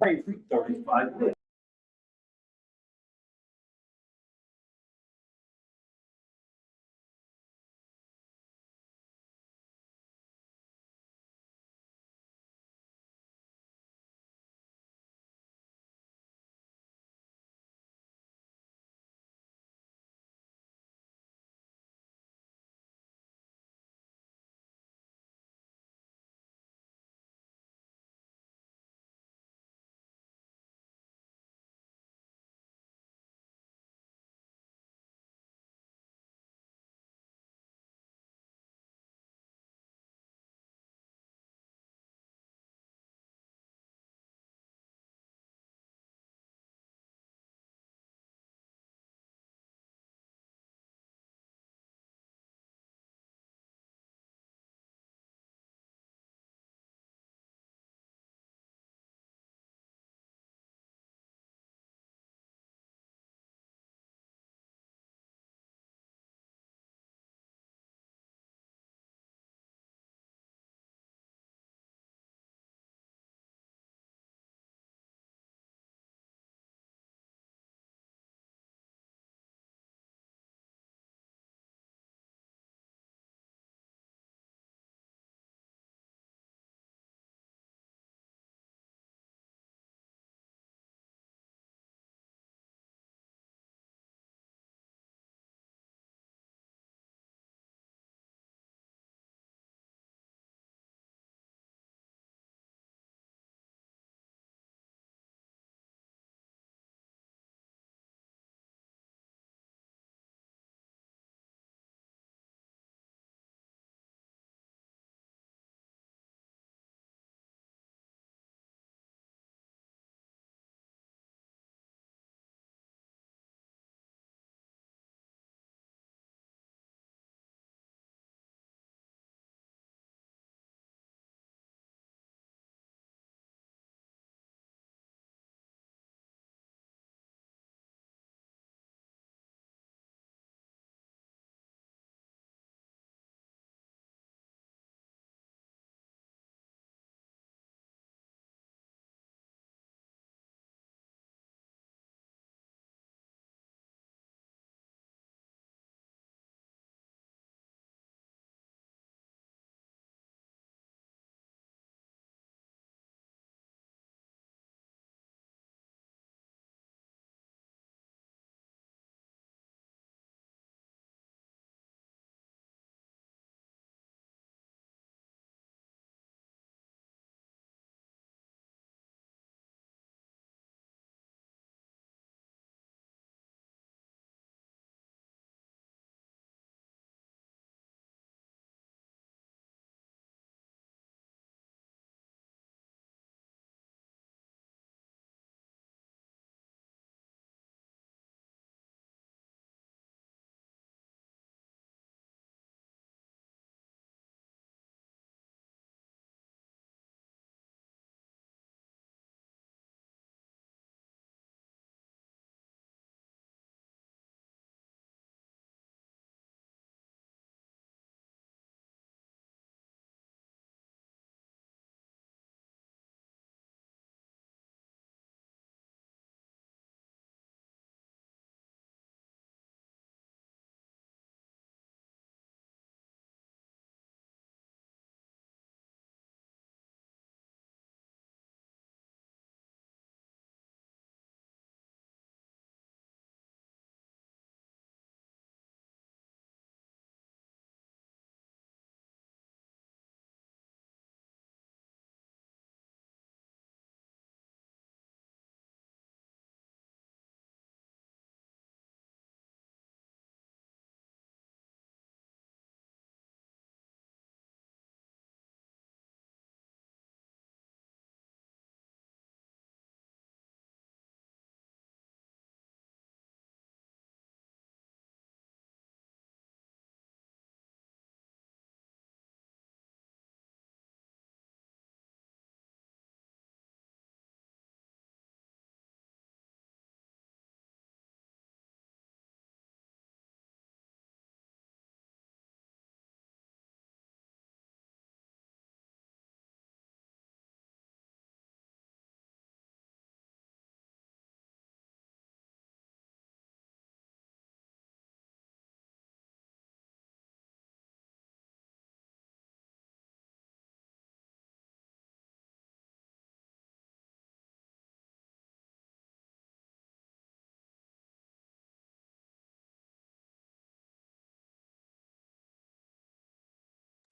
35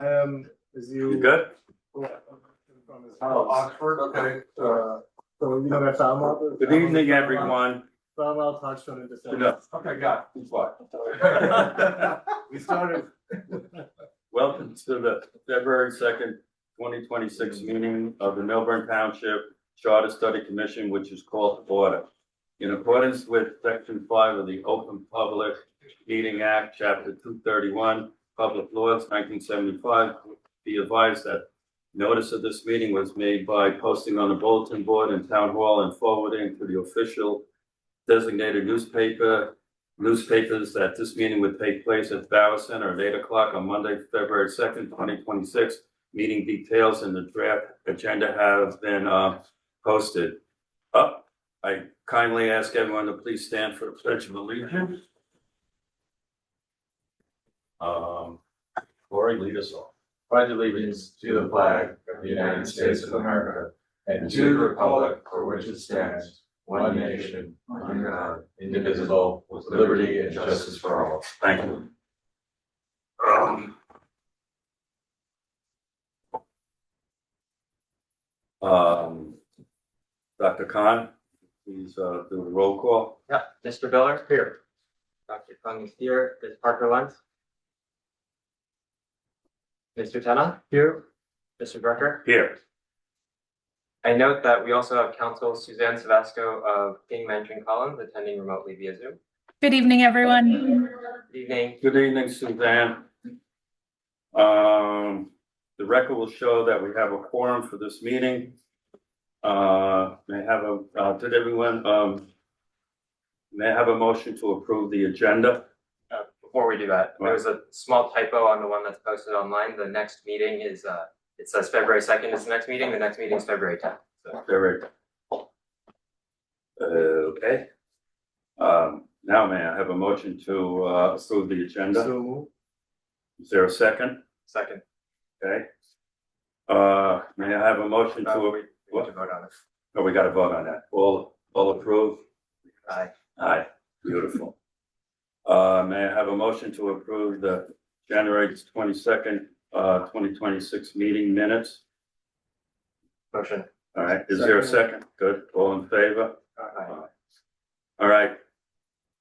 Is You good? Oh, Oxford, okay. So you know that Falmouth? Good evening, everyone. Falmouth touchdown in December. Okay, got it. What? We started. Welcome to the February 2nd, 2026 meeting of the Milburn Township Charter Study Commission, which is called to order. In accordance with Section 5 of the Open Public Meeting Act, Chapter 231, Public Laws, 1975, be advised that notice of this meeting was made by posting on the bulletin board in Town Hall and forwarding to the official designated newspapers that this meeting would take place at Bauer Center at 8 o'clock on Monday, February 2nd, 2026. Meeting details and the draft agenda have been posted. I kindly ask everyone to please stand for the Pledge of Allegiance. Corey, lead us off. Pledge allegiance to the flag of the United States of America and to the republic for which it stands, one nation, under God, indivisible, with liberty and justice for all. Thank you. Dr. Khan, please do the roll call. Yeah, Mr. Biller. Here. Dr. Kung is here. Ms. Parker Lentz. Mr. Tenna. Here. Mr. Drucker. Here. I note that we also have Council Suzanne Savasco of King Mansion Collins attending remotely via Zoom. Good evening, everyone. Good evening. Good evening, Suzanne. The record will show that we have a quorum for this meeting. May I have a motion to approve the agenda? Before we do that, there was a small typo on the one that's posted online. The next meeting is, it says February 2nd is the next meeting. The next meeting is February 10th. So. February. Okay. Now may I have a motion to approve the agenda? So Is there a second? Second. Okay. May I have a motion to? We need to vote on it. Oh, we got to vote on that. All approve? Aye. Aye. Beautiful. May I have a motion to approve the January 22nd, 2026 meeting minutes? Motion. All right. Is there a second? Good. All in favor? Aye. All right.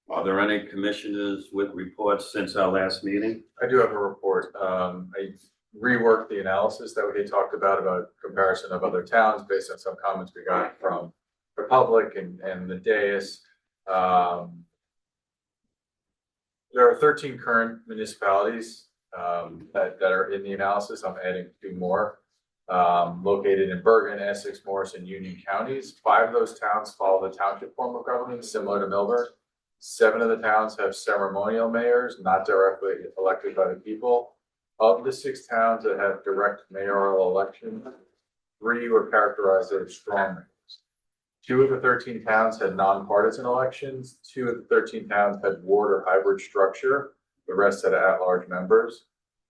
Are there any commissioners with reports since our last meeting? I do have a report. I reworked the analysis that we had talked about comparison of other towns based on some comments we got from the public and the dais. There are 13 current municipalities that are in the analysis. I'm adding 2 more. Located in Bergen, Essex, Morris, and Union counties. 5 of those towns follow the township form of government, similar to Milburn. 7 of the towns have ceremonial mayors, not directly elected by the people. Of the 6 towns that have direct mayoral elections, 3 were characterized as strong mayors. 2 of the 13 towns had nonpartisan elections. 2 of the 13 towns had ward or hybrid structure. The rest had at-large members.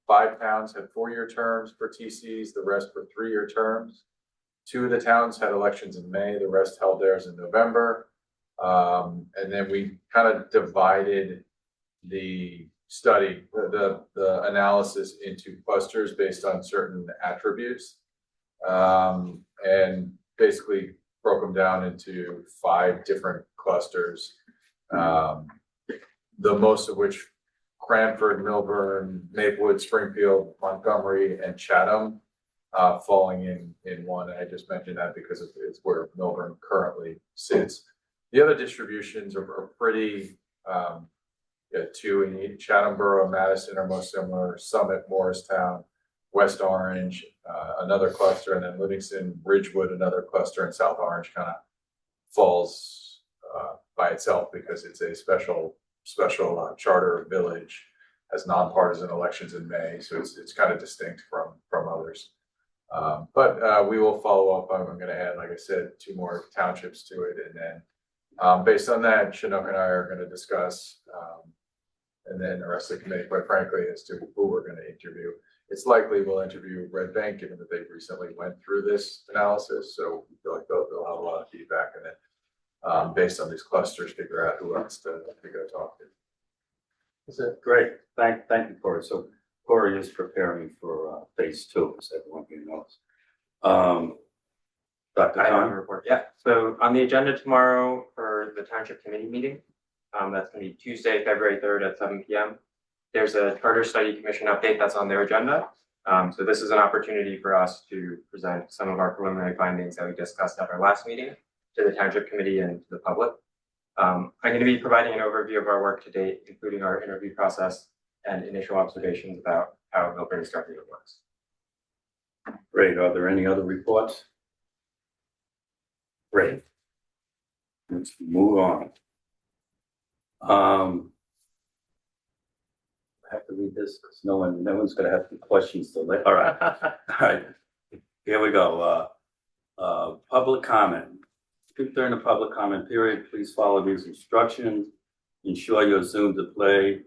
5 towns had 4-year terms for TCs. The rest were 3-year terms. 2 of the towns had elections in May. The rest held theirs in November. And then we kind of divided the study, the analysis into clusters based on certain attributes, and basically broke them down into 5 different clusters, the most of which Cranford, Milburn, Maplewood, Springfield, Montgomery, and Chatham falling in one. And I just mentioned that because it's where Milburn currently sits. The other distributions are pretty, 2 in each. Chatham Borough, Madison are most similar. Summit, Morristown, West Orange, another cluster, and then Livingston, Ridgewood, another cluster, and South Orange kind of falls by itself because it's a special charter village, has nonpartisan elections in May, so it's kind of distinct from others. But we will follow up. I'm going to add, like I said, 2 more townships to it, and then based on that, Chinook and I are going to discuss, and then the rest of the committee, quite frankly, as to who we're going to interview. It's likely we'll interview Red Bank, given that they recently went through this analysis, so we feel like they'll have a lot of feedback, and then based on these clusters, figure out who else to go talk to. Is it great? Thank you, Corey. So Corey is preparing for phase 2, as everyone here knows. Dr. I have a Khan? report, yeah. So on the agenda tomorrow for the township committee meeting, that's gonna be Tuesday, February 3rd at 7 p.m. There's a charter study commission update that's on their agenda. So this is an opportunity for us to present some of our preliminary findings that we discussed at our last meeting to the township committee and to the public. I'm going to be providing an overview of our work to date, including our interview process and initial observations about how Milburn Starting works. Great. Are there any other reports? Great. Let's move on. I have to read this because no one's gonna have any questions till later. All right. All right. Here we go. Public comment. During the public comment period, please follow these instructions. Ensure your Zoom display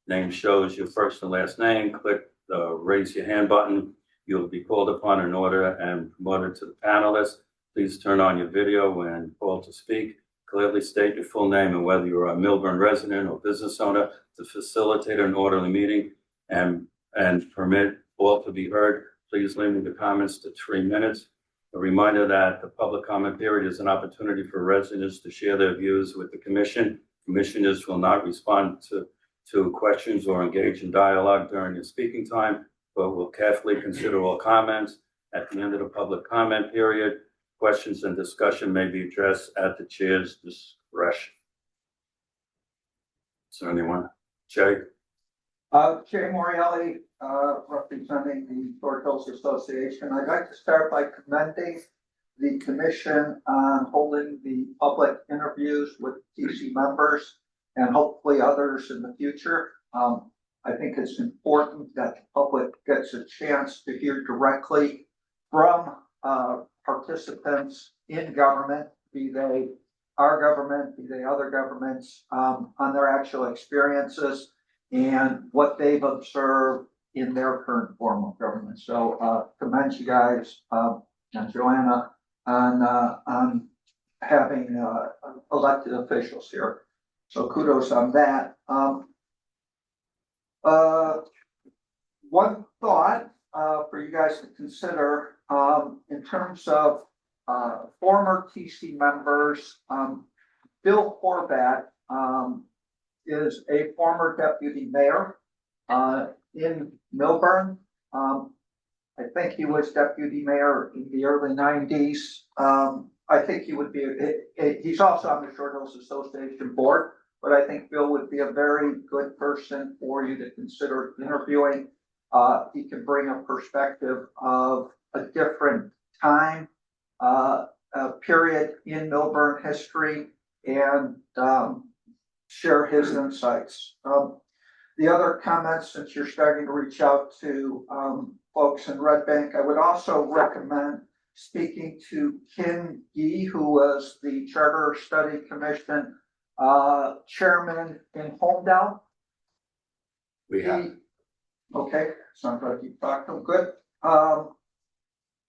name shows your first and last name. Click the raise your hand button. You'll be called upon in order and promoted to the panelists. Please turn on your video when called to speak. Clearly state your full name and whether you're a Milburn resident or business owner to facilitate an orderly meeting and permit all to be heard. Please limit the comments to 3 minutes. A reminder that the public comment period is an opportunity for residents to share their views with the commission. Commissioners will not respond to questions or engage in dialogue during the speaking time, but will carefully consider all comments. At the end of the public comment period, questions and discussion may be addressed at the chair's discretion. Is there anyone? Jay? Jay Morielli, representing the Short Hills Association. I'd like to start by commending the commission on holding the public interviews with TC members and hopefully others in the future. I think it's important that the public gets a chance to hear directly from participants in government, be they our government, be they other governments, on their actual experiences and what they've observed in their current form of government. So commend you guys and Joanna on having elected officials here. So kudos on that. One thought for you guys to consider in terms of former TC members, Bill Horvat is a former deputy mayor in Milburn. I think he was deputy mayor in the early 90s. I think he would be, he's also on the Short Hills Association board, but I think Bill would be a very good person for you to consider interviewing. He can bring a perspective of a different time, period in Milburn history and share his insights. The other comments, since you're starting to reach out to folks in Red Bank, I would also recommend speaking to Kim Yee, who was the Charter Study Commission chairman in Homedale. We have. Okay, sounds like you talked to him. Good.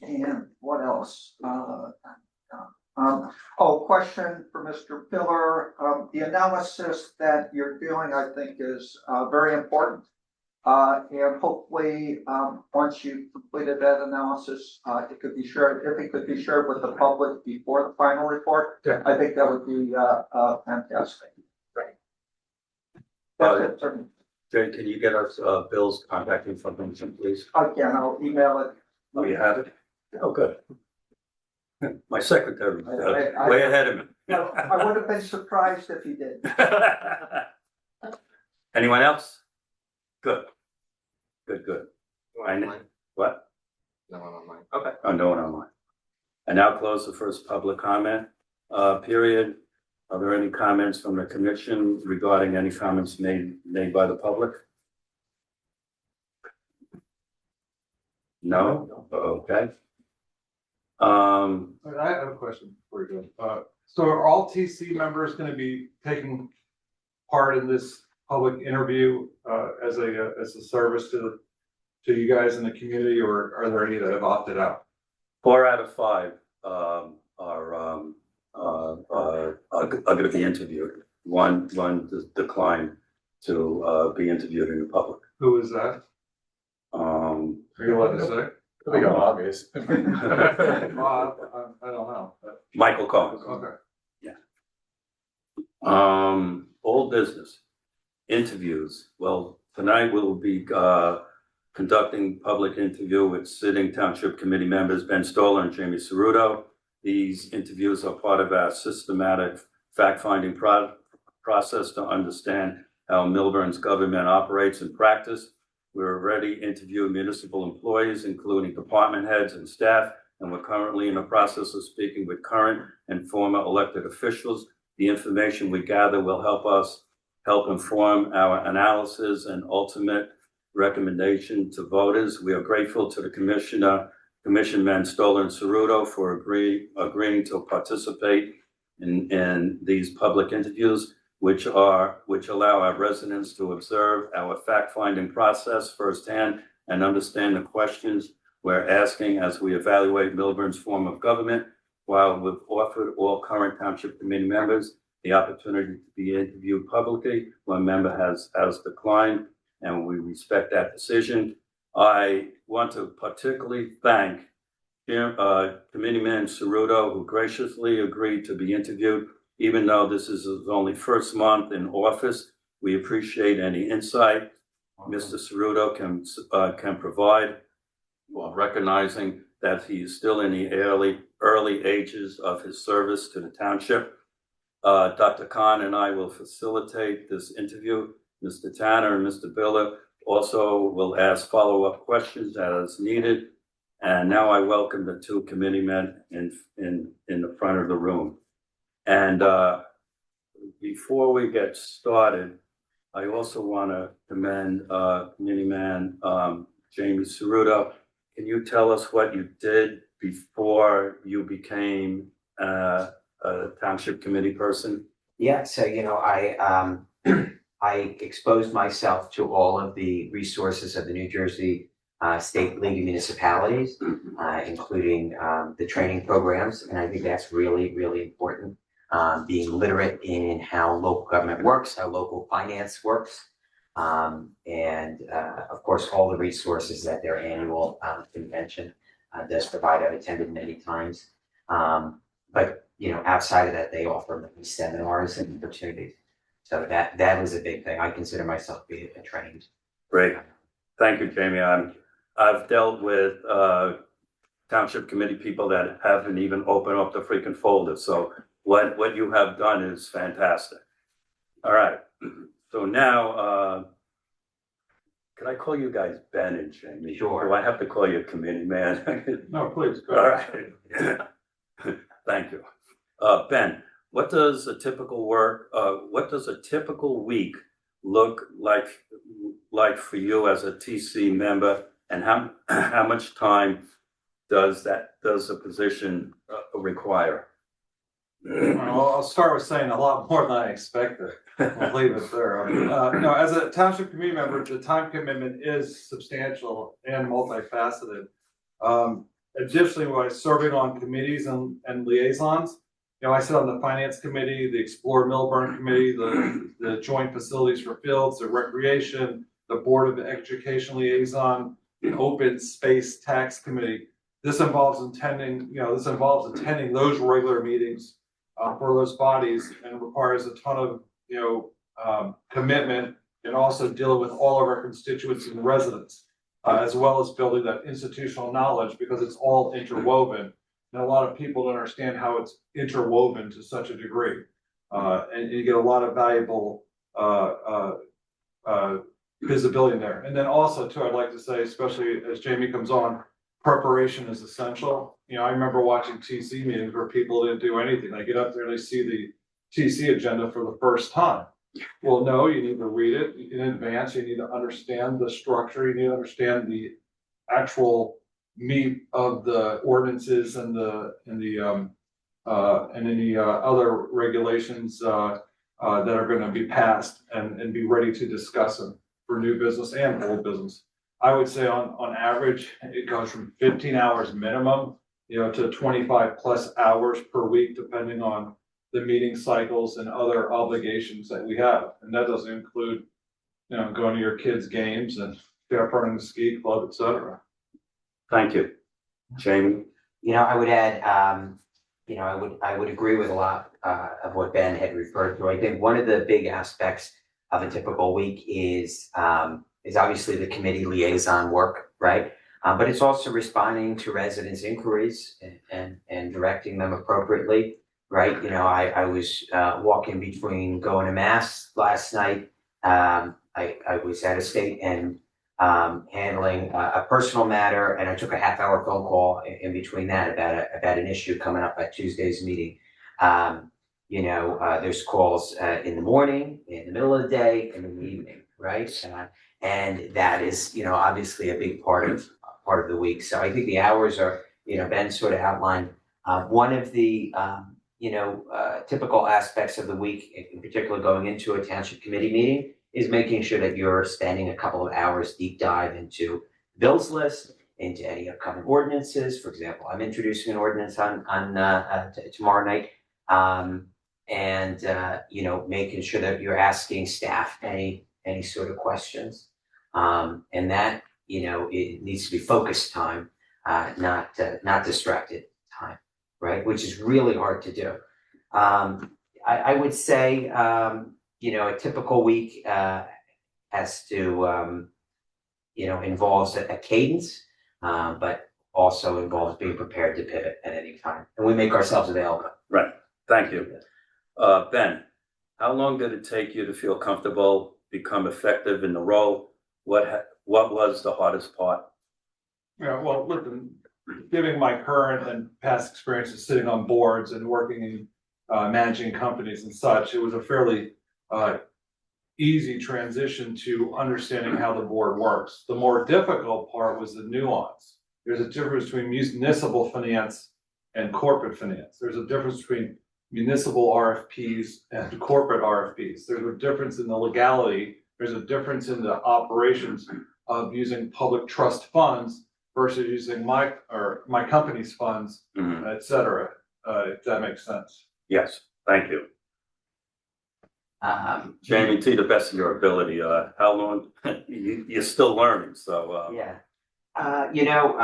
And what else? Question for Mr. Pillar. The analysis that you're doing, I think, is very important. And hopefully, once you've completed that analysis, it could be shared. If it could be shared with the public before the final report, Yeah. I think that would be fantastic. Right. That's it for me. Jay, can you get us Bill's contact information, please? Again, I'll email it. Oh, you have it? Oh, good. My secretary, I- way ahead of me. No, I would have been surprised if you did. Anyone else? Good. Good. Online? What? No one online. Okay. Oh, no one online. I now close the first public comment period. Are there any comments from the commission regarding any comments made by the public? No? Okay. I have a question for you. So are all TC members going to be taking part in this public interview as a service to you guys in the community, or are there any that have opted out? 4 out of 5 are going to be interviewed. One declined. to be interviewed in public. Who is that? Um, Are you allowed to say? I think I'm obvious. I don't know. Michael Cohen. Okay. Old business, interviews. Well, tonight we'll be, conducting public interview with sitting township committee members Ben Stoller and Jamie Ceruto. These interviews are part of our systematic fact-finding process to understand how Milburn's government operates in practice. We're already interviewing municipal employees, including department heads and staff, and we're currently in the process of speaking with current and former elected officials. The information we gather will help inform our analysis and ultimate recommendation to voters. We are grateful to the Commissionmen Stoller and Ceruto for agreeing to participate in these public interviews, which allow our residents to observe our fact-finding process firsthand and understand the questions we're asking as we evaluate Milburn's form of government. While we've offered all current township committee members the opportunity to be interviewed publicly, one member has declined, and we respect that decision. I want to particularly thank Committeeman Ceruto, who graciously agreed to be interviewed. Even though this is his only first month in office, we appreciate any insight Mr. Ceruto can provide, while recognizing that he is still in the early ages of his service to the township. Dr. Khan and I will facilitate this interview. Mr. Tanner and Mr. Biller also will ask follow-up questions as needed. And now I welcome the two committeemen in the front of the room. And before we get started, I also want to commend Committeeman Jamie Ceruto. Can you tell us what you did before you became a township committee person? Yeah, so I exposed myself to all of the resources of the New Jersey State League of Municipalities, including the training programs, and I think that's really, really important. Being literate in how local government works, how local finance works, and of course, all the resources that their annual convention does provide. I've attended many times, but outside of that, they offer many seminars and opportunities. So that was a big thing. I consider myself to be a trained. Great, thank you, Jamie. I've dealt with township committee people that haven't even opened up the freaking folder. So what you have done is fantastic. All right, so now, can I call you guys Ben and Jamie? Sure. Do I have to call you committee man? No, please. Go All ahead. right. Thank you. Ben, what does a typical week look like for you as a TC member, and how much time does a position require? Well, I'll start with saying a lot more than I expected. I'll leave it there. As a township committee member, the time commitment is substantial and multifaceted. Additionally, while serving on committees and liaisons, I sit on the finance committee, the Explore Milburn committee, the joint facilities for fields, the recreation, the board of education liaison, the open space tax committee. This involves attending those regular meetings for those bodies, and requires a ton of commitment, and also dealing with all of our constituents and residents, as well as building that institutional knowledge, because it's all interwoven. And a lot of people don't understand how it's interwoven to such a degree. And you get a lot of valuable visibility in there. And then also too, I'd like to say, especially as Jamie comes on, preparation is essential. I remember watching TC meetings where people didn't do anything. They get up there and they see the TC agenda for the first time. Well, no, you need to read it in advance. You need to understand the structure. You need to understand the actual meat of the ordinances and any other regulations that are going to be passed, and be ready to discuss them for new business and old business. I would say on average, it goes from 15 hours minimum, to 25 plus hours per week, depending on the meeting cycles and other obligations that we have. And that doesn't include you know, going to your kids' games and chaperoning the ski club, et cetera. Thank you. Jamie? You know, I would add, you know, I would agree with a lot of what Ben had referred to. I think one of the big aspects of a typical week is obviously the committee liaison work, right? But it's also responding to residents' inquiries and directing them appropriately, right? You know, I was walking between going to mass last night. I was out of state and handling a personal matter, and I took a half-hour phone call in between that about an issue coming up at Tuesday's meeting. You know, there's calls in the morning, in the middle of the day, and in the evening, right? And that is, you know, obviously a big part of the week. So I think the hours are, you know, Ben sort of outlined. One of the you know, typical aspects of the week, in particular going into a township committee meeting, is making sure that you're spending a couple of hours deep dive into Bill's list, into any upcoming ordinances. For example, I'm introducing an ordinance on tomorrow night. And you know, making sure that you're asking staff any sort of questions. And that, you know, it needs to be focused time, not distracted time, right? Which is really hard to do. I would say, you know, a typical week has to, you know, involves a cadence, but also involves being prepared to pivot at any time. And we make ourselves available. Right, thank you. Ben, how long did it take you to feel comfortable, become effective in the role? What was the hardest part? Yeah, well, listen, giving my current and past experiences sitting on boards and working in managing companies and such, it was a fairly easy transition to understanding how the board works. The more difficult part was the nuance. There's a difference between municipal finance and corporate finance. There's a difference between municipal RFPs and corporate RFPs. There's a difference in the legality. There's a difference in the operations of using public trust funds versus using my company's funds, et cetera, if that makes sense. Yes, thank you. Jamie, to the best of your ability, how long, you're still learning, so. Yeah. You know.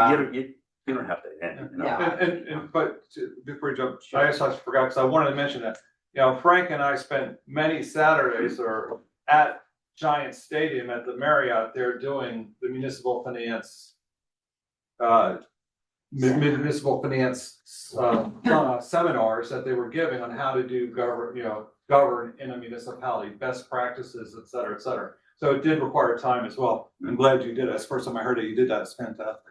You don't have to end. You know. Yeah. But before you jump, I just forgot, because I wanted to mention that, you know, Frank and I spent many Saturdays or at Giant Stadium at the Marriott there doing the municipal finance seminars that they were giving on how to govern in a municipality, best practices, et cetera, et cetera. So it did require time as well. I'm glad you did it. That's the first time I heard it. You did that. It's fantastic.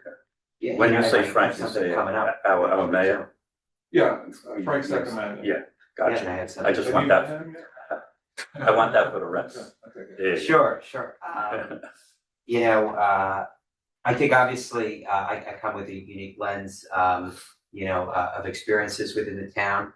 Yeah, When you I say have Frank, you something say coming up. our mayor? Yeah, Frank's second man. Yeah, Yeah, and I gotcha. have I something. just Have want you that, met him yet? I want that for the rest. Okay, good. Yeah. Sure. You know, I think obviously I come with a unique lens, you know, of experiences within the town.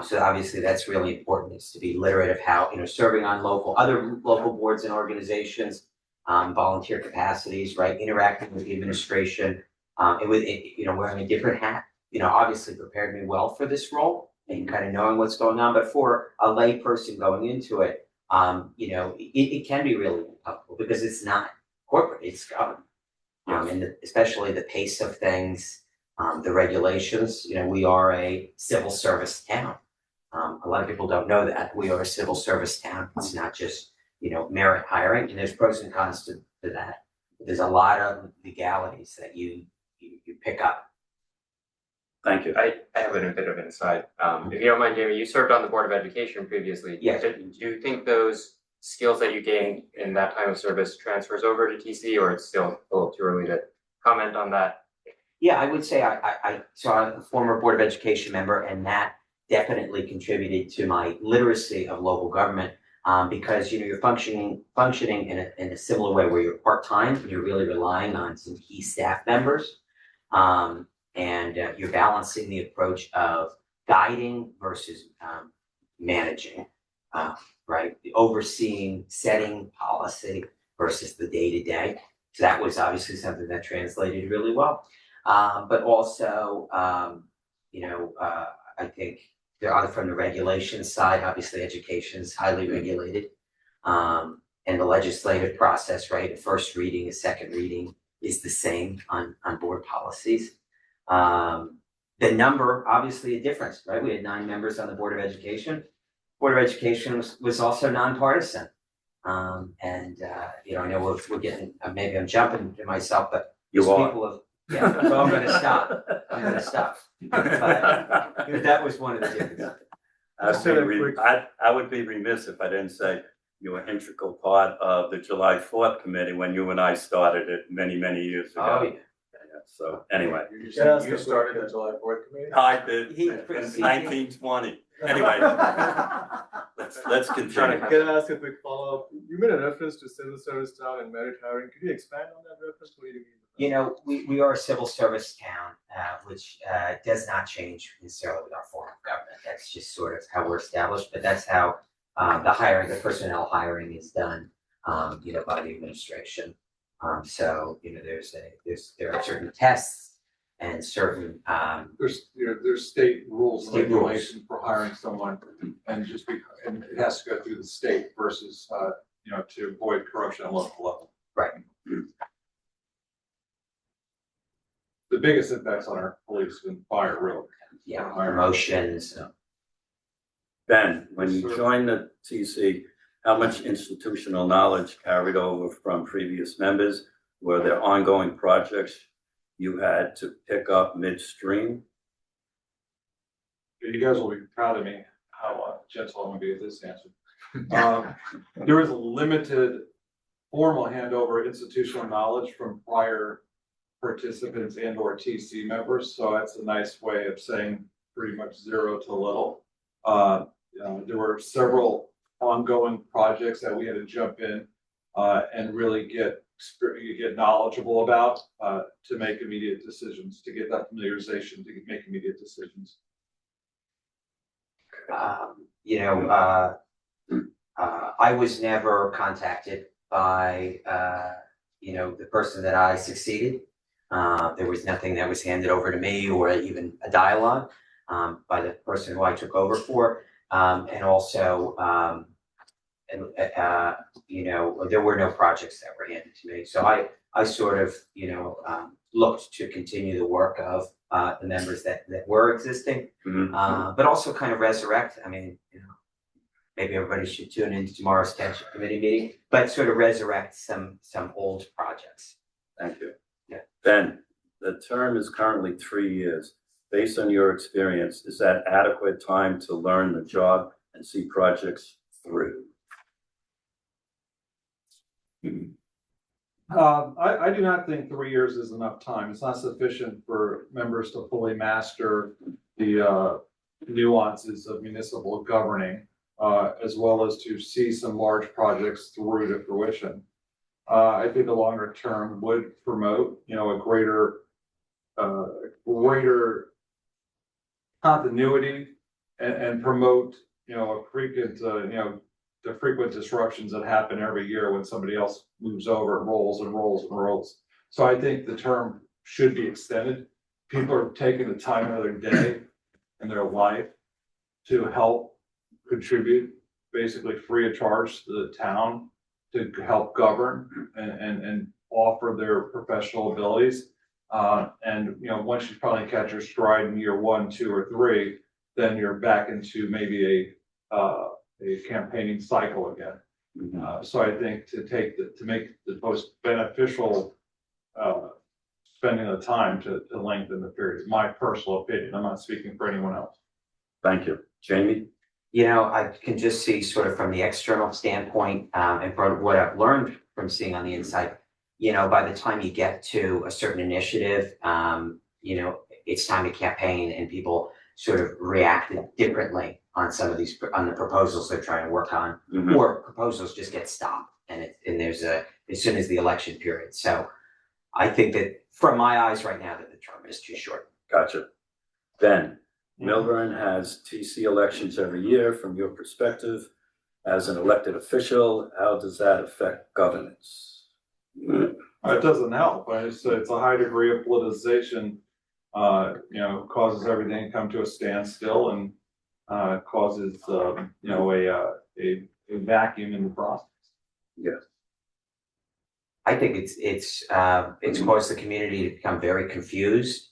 So obviously that's really important, is to be literate of how, you know, serving on other local boards and organizations, volunteer capacities, right, interacting with the administration, you know, wearing a different hat, you know, obviously prepared me well for this role and kind of knowing what's going on. But for a lay person going into it, you know, it can be really uncomfortable because it's not corporate, it's government. And especially the pace of things, the regulations, you know, we are a civil service town. A lot of people don't know that. We are a civil service town. It's not just, you know, merit hiring, and there's pros and cons to that. There's a lot of legalities that you pick up. Thank you. I have a bit of an aside. If you don't mind, Jamie, you served on the Board of Education previously. Yes. Do you think those skills that you gained in that time of service transfers over to TC, or it's still a little too early to comment on that? Yeah, I would say so I'm a former Board of Education member, and that definitely contributed to my literacy of local government, because, you know, you're functioning in a similar way where you're part-time and you're really relying on some key staff members. And you're balancing the approach of guiding versus managing, right? The overseeing, setting policy versus the day-to-day. So that was obviously something that translated really well. But also, you know, I think there are, from the regulation side, obviously education is highly regulated. And and the legislative process, right? A first reading, a second reading is the same on board policies. The number, obviously a difference, right? We had 9 members on the Board of Education. Board of Education was also nonpartisan. You know, I know we're getting, maybe I'm jumping to myself, but You these are. people have, yeah, so I'm gonna stop. I'm gonna stop. But that was one of the differences. I would be remiss if I didn't say you were an integral part of the July 4th committee when you and I started it many, many years ago. Oh, yeah. Yeah, so anyway, You started the July 4th committee? I did He in proceeded. 1920. Anyway, let's continue. Can I ask a quick follow-up? You made a reference to civil service town and merit hiring. Could you expand on that reference? What do you mean? You know, we are a civil service town, which does not change necessarily with our form of government. That's just sort of how we're established, but that's how the personnel hiring is done, you know, by the administration. So, you know, there are certain tests and certain, There's state rules and State rules. regulations for hiring someone, and and it has to go through the state versus, you know, to avoid corruption at local level. right. The biggest impacts on our police and fire, really. Yeah, promotions. Ben, when you Yes, sir. joined the TC, how much institutional knowledge carried over from previous members? Were there ongoing projects you had to pick up midstream? You guys will be proud of me, how gentle I'm gonna be with this answer. There was a limited formal handover institutional knowledge from prior participants and or TC members, so that's a nice way of saying pretty much zero to little. You know, there were several ongoing projects that we had to jump in and really get knowledgeable about to make immediate decisions, to get that familiarization, to make immediate decisions. You know, I was never contacted by, you know, the person that I succeeded. There was nothing that was handed over to me or even a dialogue by the person who I took over for. And also, you know, there were no projects that were handed to me. So I sort of, you know, looked to continue the work of the members that were existing, but also kind of resurrect. I mean, you know, maybe everybody should tune into tomorrow's township committee meeting, but sort of resurrect some old projects. Thank you. Yeah. Ben, the term is currently 3 years. Based on your experience, is that adequate time to learn the job and see projects through? I do not think 3 years is enough time. It's not sufficient for members to fully master the nuances of municipal governing, as well as to see some large projects through to fruition. I think the longer term would promote, you know, a greater continuity and promote, you know, a frequent, you know, the frequent disruptions that happen every year when somebody else moves over and rolls and rolls and rolls. So I think the term should be extended. People are taking the time of their day and their life to help contribute, basically free of charge to the town, to help govern and offer their professional abilities. And, you know, once you probably catch your stride in year 1, 2, or 3, then you're back into maybe a campaigning cycle again. So I think to make the most beneficial spending of the time to lengthen the period, is my personal opinion. I'm not speaking for anyone else. Thank you. Jamie? You know, I can just see sort of from the external standpoint, and from what I've learned from seeing on the inside, you know, by the time you get to a certain initiative, you know, it's time to campaign and people sort of react differently on some of these, on the proposals they're trying to work on, or proposals just get stopped and there's as soon as the election period. So I think that from my eyes right now that the term is too short. Gotcha. Ben, Milburn has TC elections every year. From your perspective, as an elected official, how does that affect governance? It doesn't help, but it's a high degree of politicization, you know, causes everything to come to a standstill and causes, you know, a vacuum in the process. Yes. I think it's caused the community to become very confused,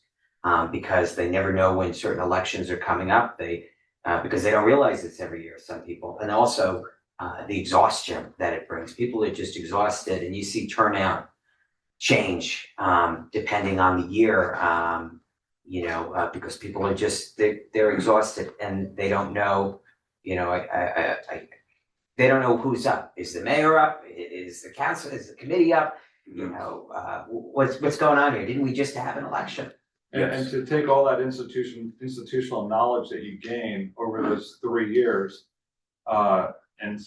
because they never know when certain elections are coming up. Because they don't realize it's every year, some people, and also, the exhaustion that it brings. People are just exhausted, and you see turnout change, depending on the year, because people are just, they're exhausted and they don't know, they don't know who's up. Is the mayor up? Is the council, is the committee up? What's going on here? Didn't we just have an election? And to take all that institutional knowledge that you gain over those 3 years, and,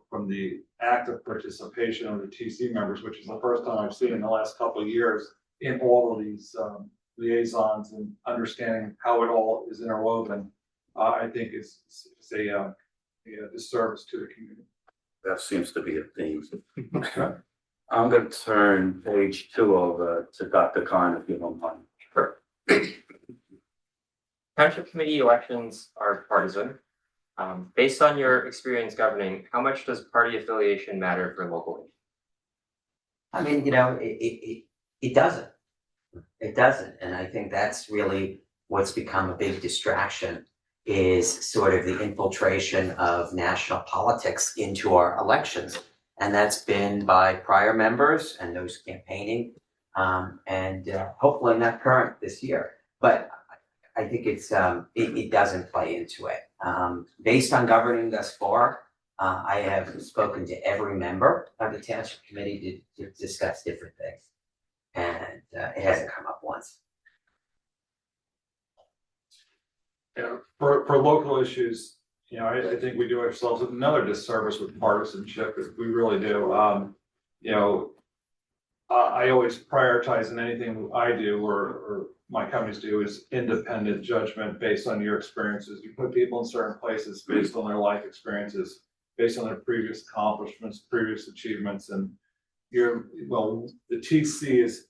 from the active participation of the TC members, which is the first time I've seen in the last couple of years in all of these, liaisons and understanding how it all is interwoven, I think is a disservice to the community. That seems to be a theme. I'm gonna turn page 2 over to Dr. Khan, if you don't mind. Township committee elections are partisan. Based on your experience governing, how much does party affiliation matter for local? I mean, it doesn't. It doesn't, and I think that's really what's become a big distraction, is sort of the infiltration of national politics into our elections. And that's been by prior members and those campaigning, and hopefully not current this year. But I think it doesn't play into it. Based on governing thus far, I have spoken to every member of the township committee to discuss different things. And it hasn't come up once. For local issues, I think we do ourselves another disservice with partisanship, if we really do. I always prioritize in anything I do or my companies do is independent judgment based on your experiences. You put people in certain places based on their life experiences, based on their previous accomplishments, previous achievements, and the TC is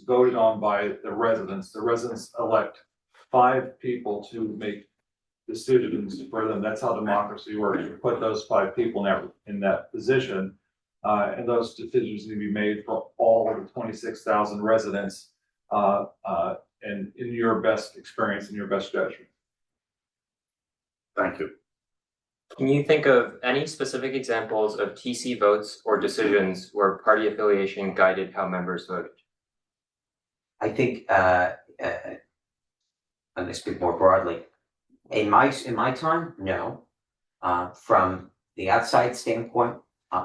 voted on by the residents. The residents elect 5 people to make decisions for them. That's how democracy works. You put those 5 people in that position, and those decisions need to be made for all of the 26,000 residents, and in your best experience and your best judgment. Thank you. Can you think of any specific examples of TC votes or decisions where party affiliation guided how members voted? I think, I'm gonna speak more broadly. In my time, no. From the outside standpoint,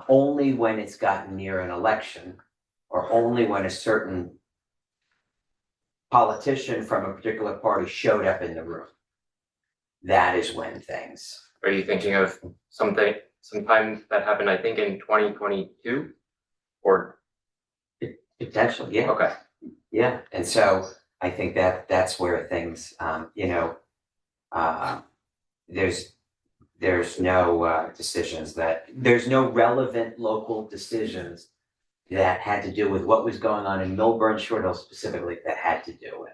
only when it's gotten near an election, or only when a certain politician from a particular party showed up in the room. That is when things. Are you thinking of sometime that happened, I think in 2022? Or, Potentially, yeah. okay, Yeah, and so I think that's where things, there's no decisions there's no relevant local decisions that had to do with what was going on in Millburn Short Hill specifically, that had to do with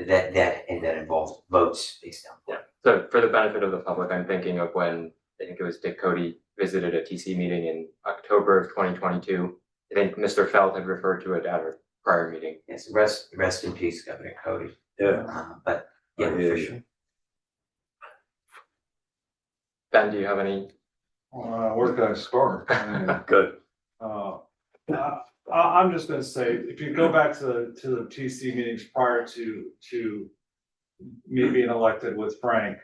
that involved votes based on. yeah. So for the benefit of the public, I'm thinking of when, I think it was Dick Cody visited a TC meeting in October of 2022. I think Mr. Feld had referred to it at a prior meeting. Yes, rest in peace, Governor Cody. Yeah. But yeah, for sure. Ben, do you have any? Where can I start? Good. I'm just gonna say, if you go back to the TC meetings prior to me being elected with Frank,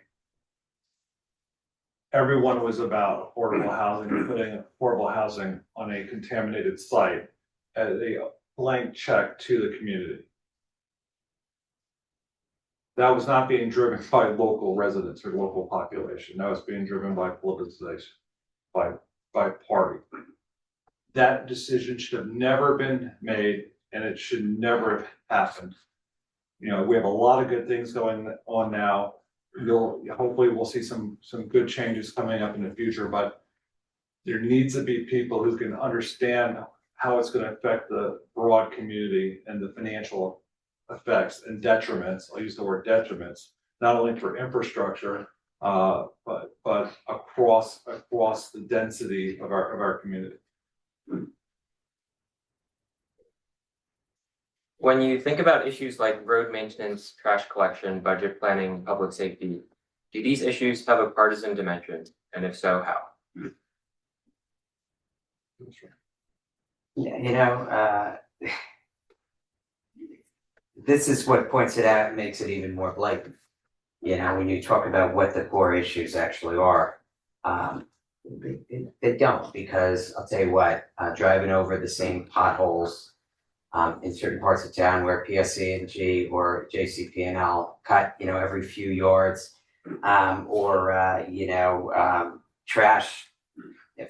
everyone was about affordable housing, putting affordable housing on a contaminated site as a blank check to the community. That was not being driven by local residents or local population. That was being driven by politicization, by party. That decision should have never been made, and it should never have happened. We have a lot of good things going on now. Hopefully we'll see some good changes coming up in the future, but there needs to be people who can understand how it's going to affect the broad community and the financial effects and detriments. I'll use the word detriments, not only for infrastructure, but across the density of our community. When you think about issues like road maintenance, trash collection, budget planning, public safety, do these issues have a partisan dimension? And if so, how? Yeah, this is what points it out, and makes it even more blatant. When you talk about what the core issues actually are, they don't, because I'll tell you what, driving over the same potholes in certain parts of town where PSC&G or JCP&L cut, every few yards, trash.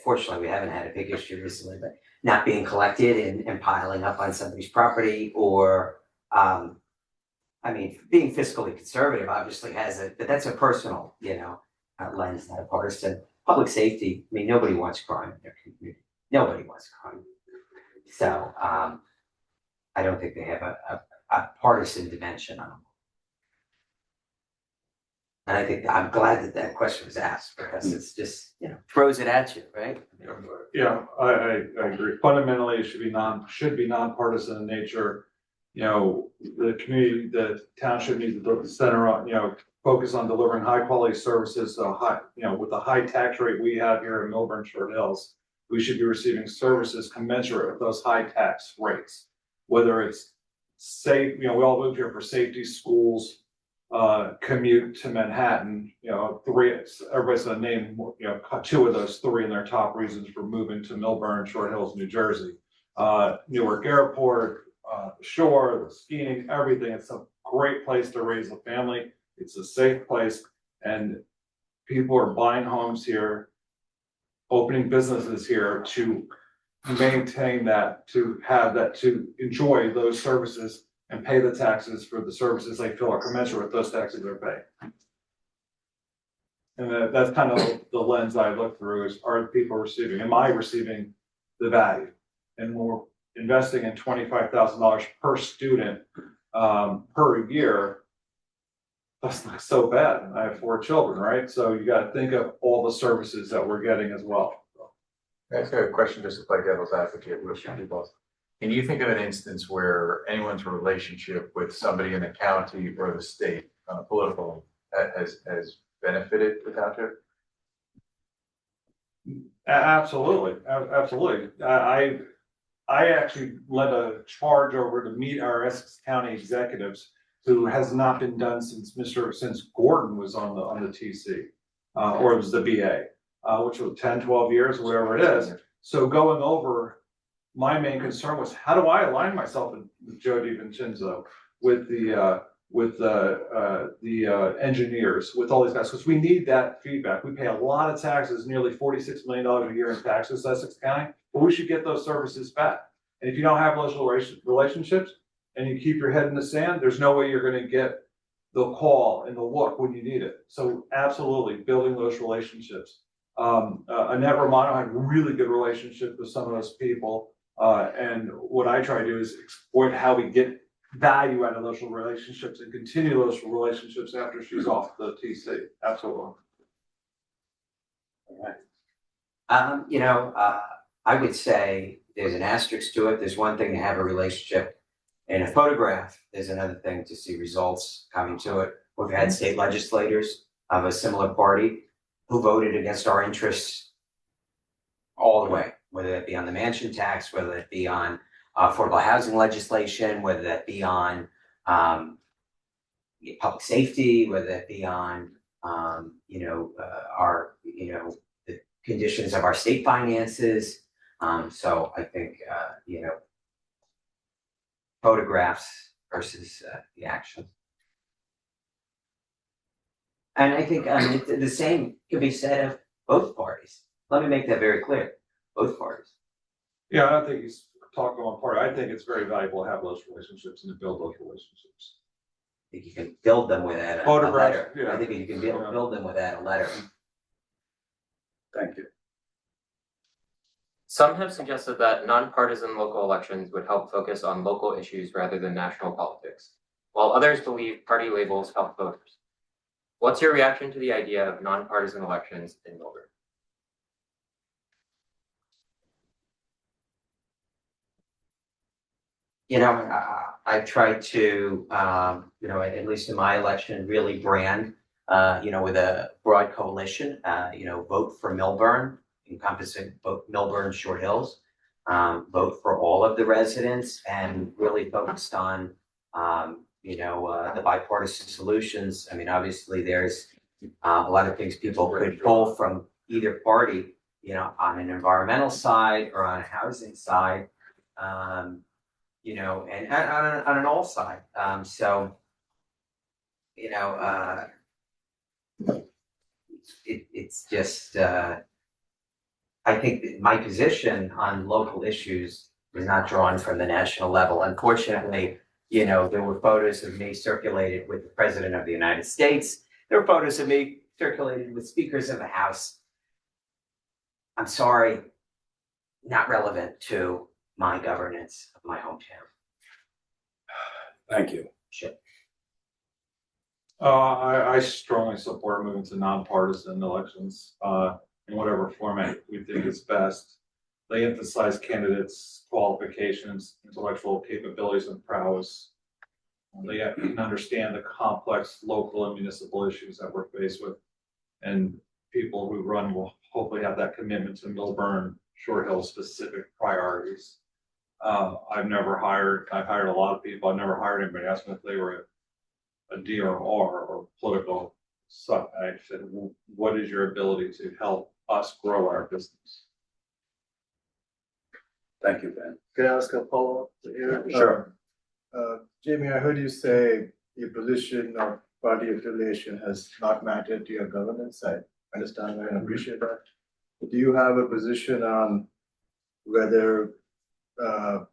Fortunately, we haven't had a big issue recently, but not being collected and piling up on somebody's property, or being fiscally conservative obviously but that's a personal, lens, not a partisan. Public safety, nobody wants crime in their community. Nobody wants crime. So I don't think they have a partisan dimension on them. And I think I'm glad that question was asked, because it's just, throws it at you, right? Yeah, I agree. Fundamentally, it should be nonpartisan in nature. The community, the township needs to center on, focus on delivering high quality services, with the high tax rate we have here in Milburn Short Hills, we should be receiving services commensurate with those high tax rates. Whether it's safe, we all move here for safety, schools, commute to Manhattan, everybody's gonna name, two of those three in their top reasons for moving to Milburn, Short Hills, New Jersey. Newark Airport, the shore, the skiing, everything. It's a great place to raise a family. It's a safe place, and people are buying homes here, opening businesses here to maintain that, to have that, to enjoy those services and pay the taxes for the services they feel are commensurate with those taxes they're paying. And that's kind of the lens I look through, is are people receiving, am I receiving the value? And when we're investing in $25,000 per student per year, that's not so bad. I have 4 children, right? So you got to think of all the services that we're getting as well. I ask a question just to play devil's advocate with people. Can you think of an instance where anyone's relationship with somebody in the county or the state on a political has benefited the township? Absolutely, absolutely. I actually led a charge over to meet our Essex County executives, who has not been done since Gordon was on the TC, or it was the BA, which was 10, 12 years, whatever it is. So going over, my main concern was, how do I align myself with Joe DiVincenzo, with the engineers, with all these guys, because we need that feedback. We pay a lot of taxes, nearly $46 million a year in taxes, Essex County, but we should get those services back. And if you don't have those relationships and you keep your head in the sand, there's no way you're going to get the call and the look when you need it. So absolutely building those relationships. Annette Romano had a really good relationship with some of those people. And what I try to do is exploit how we get value out of those relationships and continue those relationships after she's off the TC. Absolutely. All right. I would say there's an asterisk to it. There's one thing to have a relationship in a photograph. There's another thing to see results coming to it. We've had state legislators of a similar party who voted against our interests all the way, whether it be on the mansion tax, whether it be on affordable housing legislation, whether that be on public safety, whether that be on our the conditions of our state finances. So I think photographs versus the action. And I think the same can be said of both parties. Let me make that very clear. Both parties. Yeah, I don't think he's talking one party. I think it's very valuable to have those relationships and to build those relationships. I think you can build them without a Photographs, letter. yeah. I think you can build them without a letter. Thank you. Some have suggested that nonpartisan local elections would help focus on local issues rather than national politics, while others believe party labels help voters. What's your reaction to the idea of nonpartisan elections in Milburn? I've tried to, at least in my election, really brand, with a broad coalition, vote for Millburn, encompassing both Millburn and Short Hills. Vote for all of the residents and really focused on, the bipartisan solutions. I mean, obviously, there's a lot of things people could pull from either party, on an environmental side or on a housing side, and on an all side. It's just, I think that my position on local issues was not drawn from the national level. Unfortunately, there were photos of me circulated with the President of the United States. There were photos of me circulated with speakers of the House. I'm sorry, not relevant to my governance of my hometown. Thank you. Sure. I strongly support moving to nonpartisan elections, in whatever format we think is best. They emphasize candidates' qualifications, intellectual capabilities, and prowess. They can understand the complex local and municipal issues that we're faced with. And people who run will hopefully have that commitment to Millburn, Short Hills specific priorities. I've hired a lot of people. I've never hired anybody asking if they were a DRR or political. So I said, what is your ability to help us grow our business? Thank you, Ben. Can I ask a follow-up here? Sure. Jamie, I heard you say your position or party affiliation has not mattered to your governance. I understand and appreciate that. But do you have a position on whether, and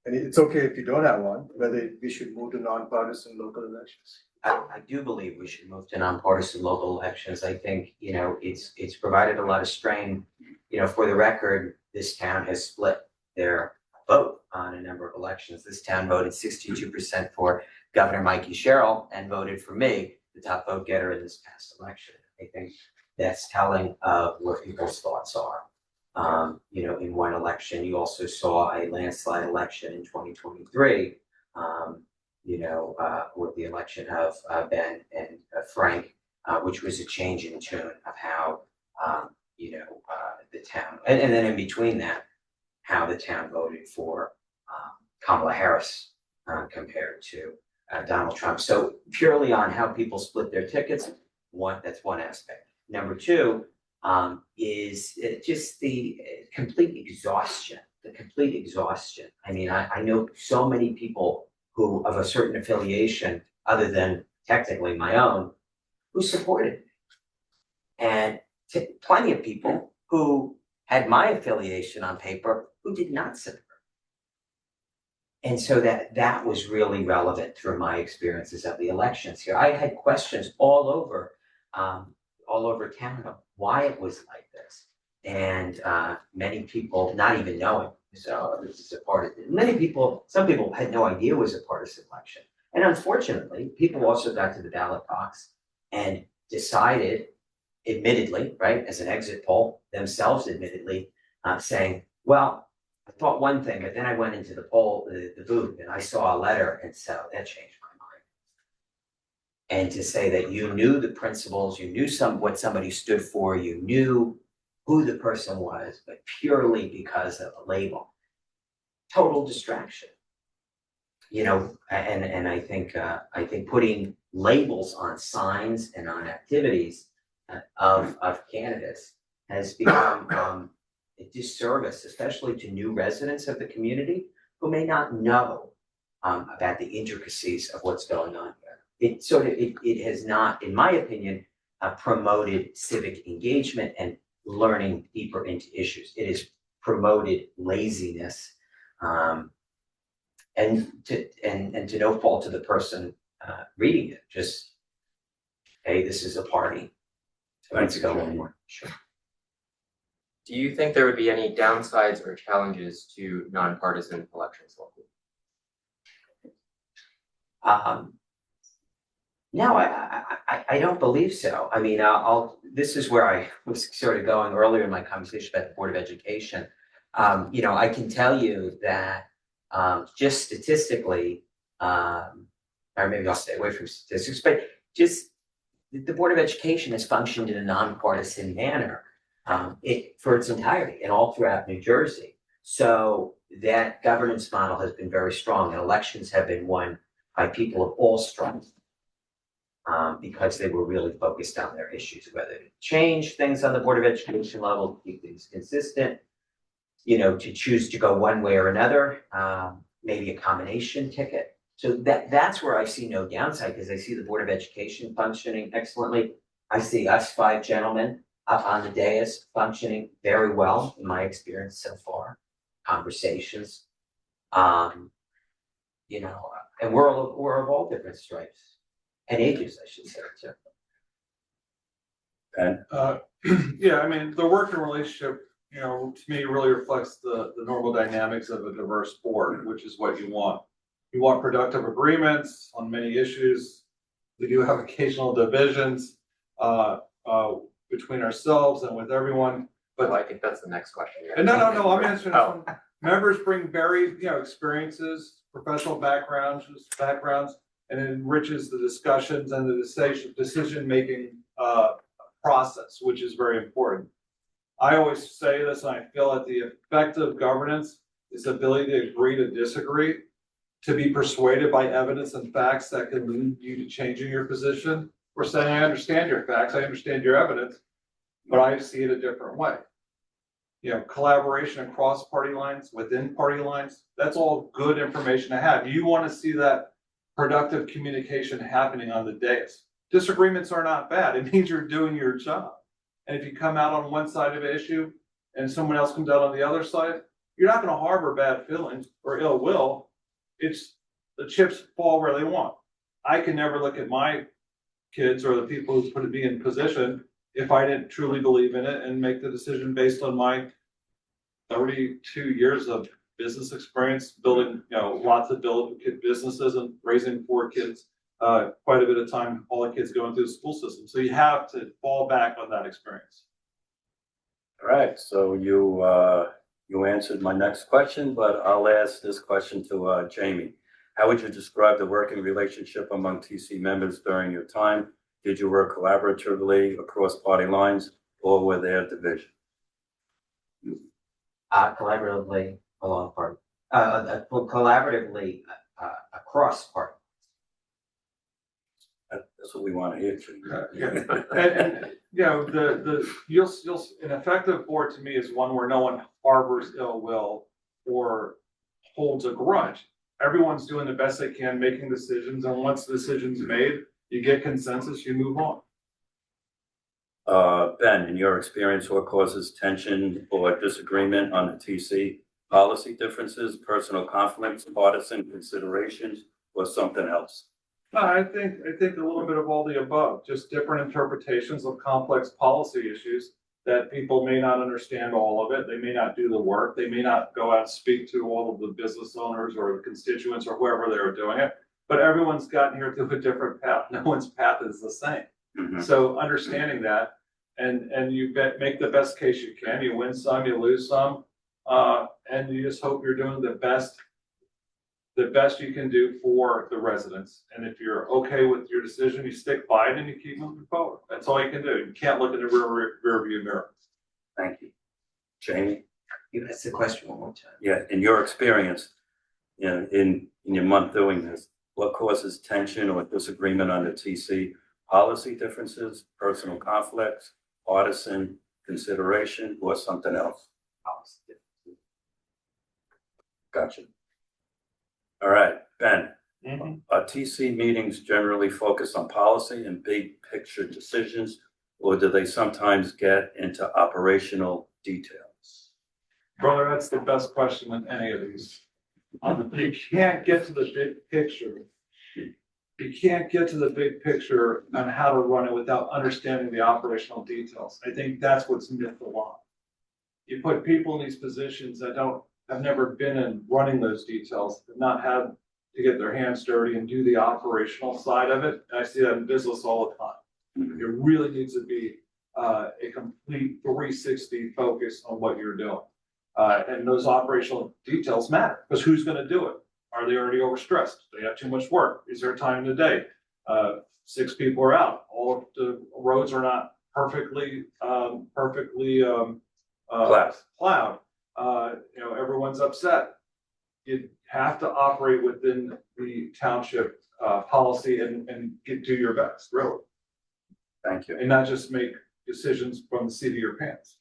it's okay if you don't have one, whether we should move to nonpartisan local elections? I do believe we should move to nonpartisan local elections. I think, it's provided a lot of strain. For the record, this town has split their vote on a number of elections. This town voted 62% for Governor Mikey Sherrill and voted for me, the top vote getter in this past election. I think that's telling of what people's thoughts are. In one election, you also saw a landslide election in 2023. With the election of Ben and Frank, which was a change in tune of how, the town, and then in between that, how the town voted for Kamala Harris compared to Donald Trump. So purely on how people split their tickets, that's one aspect. Number two is just the complete exhaustion. I mean, I know so many people who of a certain affiliation, other than technically my own, who supported me. And plenty of people who had my affiliation on paper who did not support. And so that was really relevant through my experiences of the elections here. I had questions all over town of why it was like this. And many people not even knowing, so this is a part of it. Some people had no idea it was a partisan election. And unfortunately, people also got to the ballot box and decided, admittedly, right, as an exit poll, themselves admittedly, saying, well, I thought one thing, but then I went into the booth, and I saw a letter, and so that changed my mind. And to say that you knew the principles, you knew what somebody stood for, you knew who the person was, but purely because of a label, total distraction. And I think putting labels on signs and on activities of candidates has become a disservice, especially to new residents of the community who may not know about the intricacies of what's going on here. It has not, in my opinion, promoted civic engagement and learning deeper into issues. It has promoted laziness, and to no fault to the person reading it. Just, hey, this is a party. Let's go one more. Sure. Do you think there would be any downsides or challenges to nonpartisan elections locally? No, I don't believe so. I mean, this is where I was sort of going earlier in my conversation about the Board of Education. I can tell you that just statistically, Or maybe I'll stay away from statistics, but just the Board of Education has functioned in a nonpartisan manner for its entirety and all throughout New Jersey. So that governance model has been very strong, and elections have been won by people of all stripes because they were really focused on their issues, whether to change things on the Board of Education level, to keep things consistent, to choose to go one way or another, maybe a combination ticket. So that's where I see no downside, because I see the Board of Education functioning excellently. I see us five gentlemen up on the dais functioning very well in my experience so far. Conversations, and we're of all different stripes and ages, I should say, too. And Yeah, I mean, the working relationship, to me really reflects the normal dynamics of a diverse board, which is what you want. You want productive agreements on many issues. We do have occasional divisions between ourselves and with everyone. But I think that's the next question. And no, I'm answering this one. Members bring varied, experiences, professional backgrounds, and it enriches the discussions and the decision-making process, which is very important. I always say this, and I feel that the effective governance is the ability to agree to disagree, to be persuaded by evidence and facts that can lead you to changing your position, or saying, I understand your facts, I understand your evidence, but I see it a different way. Collaboration across party lines, within party lines, that's all good information to have. You want to see that productive communication happening on the dais. Disagreements are not bad. It means you're doing your job. And if you come out on one side of an issue and someone else comes out on the other side, you're not going to harbor bad feelings or ill will. It's the chips fall where they want. I can never look at my kids or the people who put me in position if I didn't truly believe in it and make the decision based on my 32 years of business experience, building, lots of businesses and raising 4 kids, quite a bit of time, all the kids going through the school system. So you have to fall back on that experience. all right, so you answered my next question, but I'll ask this question to Jamie. How would you describe the working relationship among TC members during your time? Did you work collaboratively across party lines, or were there divisions? Collaboratively along party, collaboratively across party. That's what we want to hear. And an effective board to me is one where no one harbors ill will or holds a grudge. Everyone's doing the best they can, making decisions, and once the decision's made, you get consensus, you move on. Ben, in your experience, what causes tension or disagreement on the TC? Policy differences, personal conflicts, partisan considerations, or something else? I think a little bit of all the above, just different interpretations of complex policy issues that people may not understand all of it. They may not do the work. They may not go out and speak to all of the business owners or the constituents or whoever they were doing it, but everyone's gotten here through a different path. No one's path is the same. Mhm. So understanding that and you make the best case you can. You win some, you lose some, and you just hope you're doing the best you can do for the residents. And if you're okay with your decision, you stick by it and you keep moving forward. That's all you can do. You can't look in the rear view mirror. Thank you. Jamie? You asked the question one more time. Yeah, in your experience, in your month doing this, what causes tension or disagreement on the TC? Policy differences, personal conflicts, partisan consideration, or something else? Policy differences. Gotcha. All right, Ben, Mm-hmm. are TC meetings generally focused on policy and big picture decisions, or do they sometimes get into operational details? Brother, that's the best question in any of these. You can't get to the big picture. You can't get to the big picture on how to run it without understanding the operational details. I think that's what's missed a lot. You put people in these positions that have never been in running those details, have not had to get their hands dirty and do the operational side of it. And I see that in business all the time. It really needs to be a complete 360 focus on what you're doing. And those operational details matter, because who's going to do it? Are they already overstressed? Do they have too much work? Is there time in the day? 6 people are out. All of the roads are not perfectly plowed. Everyone's upset. You have to operate within the township policy and do your best, really, Thank you. and not just make decisions from the seat of your pants.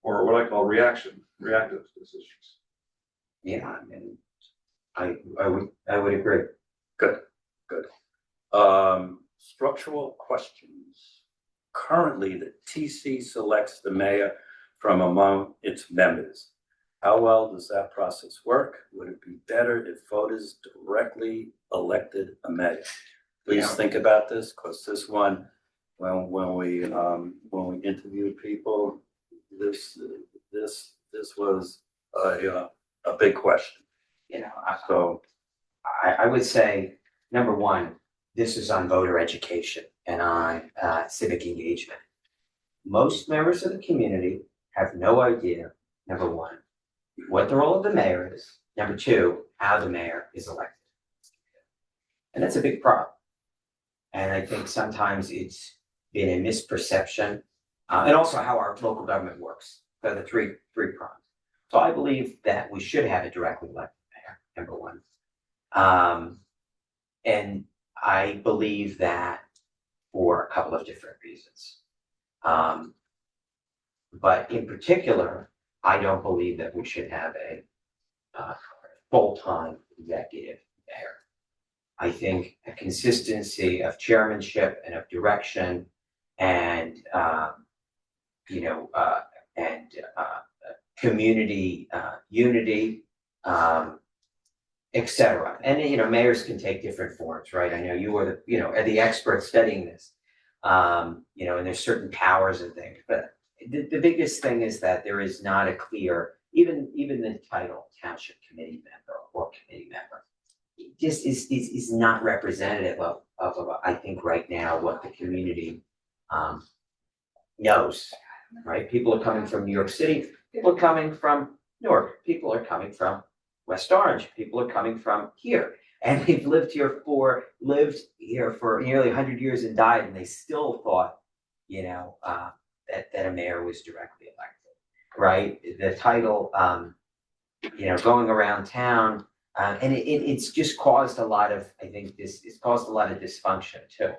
Or what I call reactive decisions. Yeah, I mean, I would agree. Good. Structural questions. Currently, the TC selects the mayor from among its members. How well does that process work? Would it be better if voters directly elected a mayor? Please Yeah. think about this, because this one, when we interviewed people, this was a big question. You know, So, I would say, number one, this is on voter education and on civic engagement. Most members of the community have no idea, number one, what the role of the mayor is. Number two, how the mayor is elected. And that's a big problem. And I think sometimes it's been a misperception, and also how our local government works. So the three prongs. So I believe that we should have a directly elected mayor, number one. And I believe that for a couple of different reasons. But in particular, I don't believe that we should have a full-time executive mayor. I think a consistency of chairmanship and of direction and community unity, et cetera. And mayors can take different forms, right? I know you are the expert studying this. And there's certain powers and things, but the biggest thing is that there is not a clear, even the title township committee member or committee member, it just is not representative of I think right now what the community knows, right? People are coming from New York City, people are coming from Newark, people are coming from West Orange, people are coming from here. And they've lived here for nearly 100 years and died, and they still thought, that a mayor was directly elected, right? The title, going around town, and it's just caused a lot of, it's caused a lot of dysfunction too,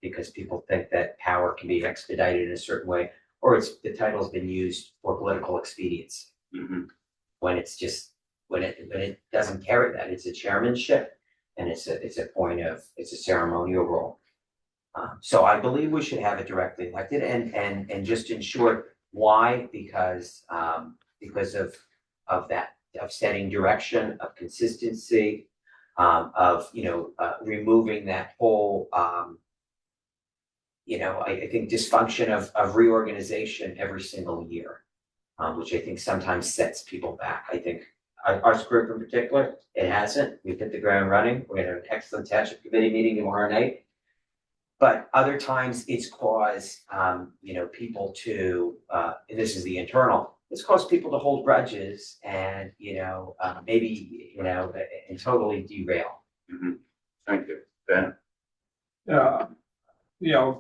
because people think that power can be expedited in a certain way, or the title's been used for political expedience, when it's just when it doesn't carry that. It's a chairmanship, and it's a ceremonial role. So I believe we should have it directly elected, and just in short, why? Because of that, of setting direction, of consistency, of removing that whole I think dysfunction of reorganization every single year, which I think sometimes sets people back. I think our group in particular, it hasn't. We've hit the ground running. We're gonna have an excellent township committee meeting tomorrow night. But other times it's caused, people to, and this is the internal, it's caused people to hold grudges and, maybe, and totally derail. Thank you. Ben?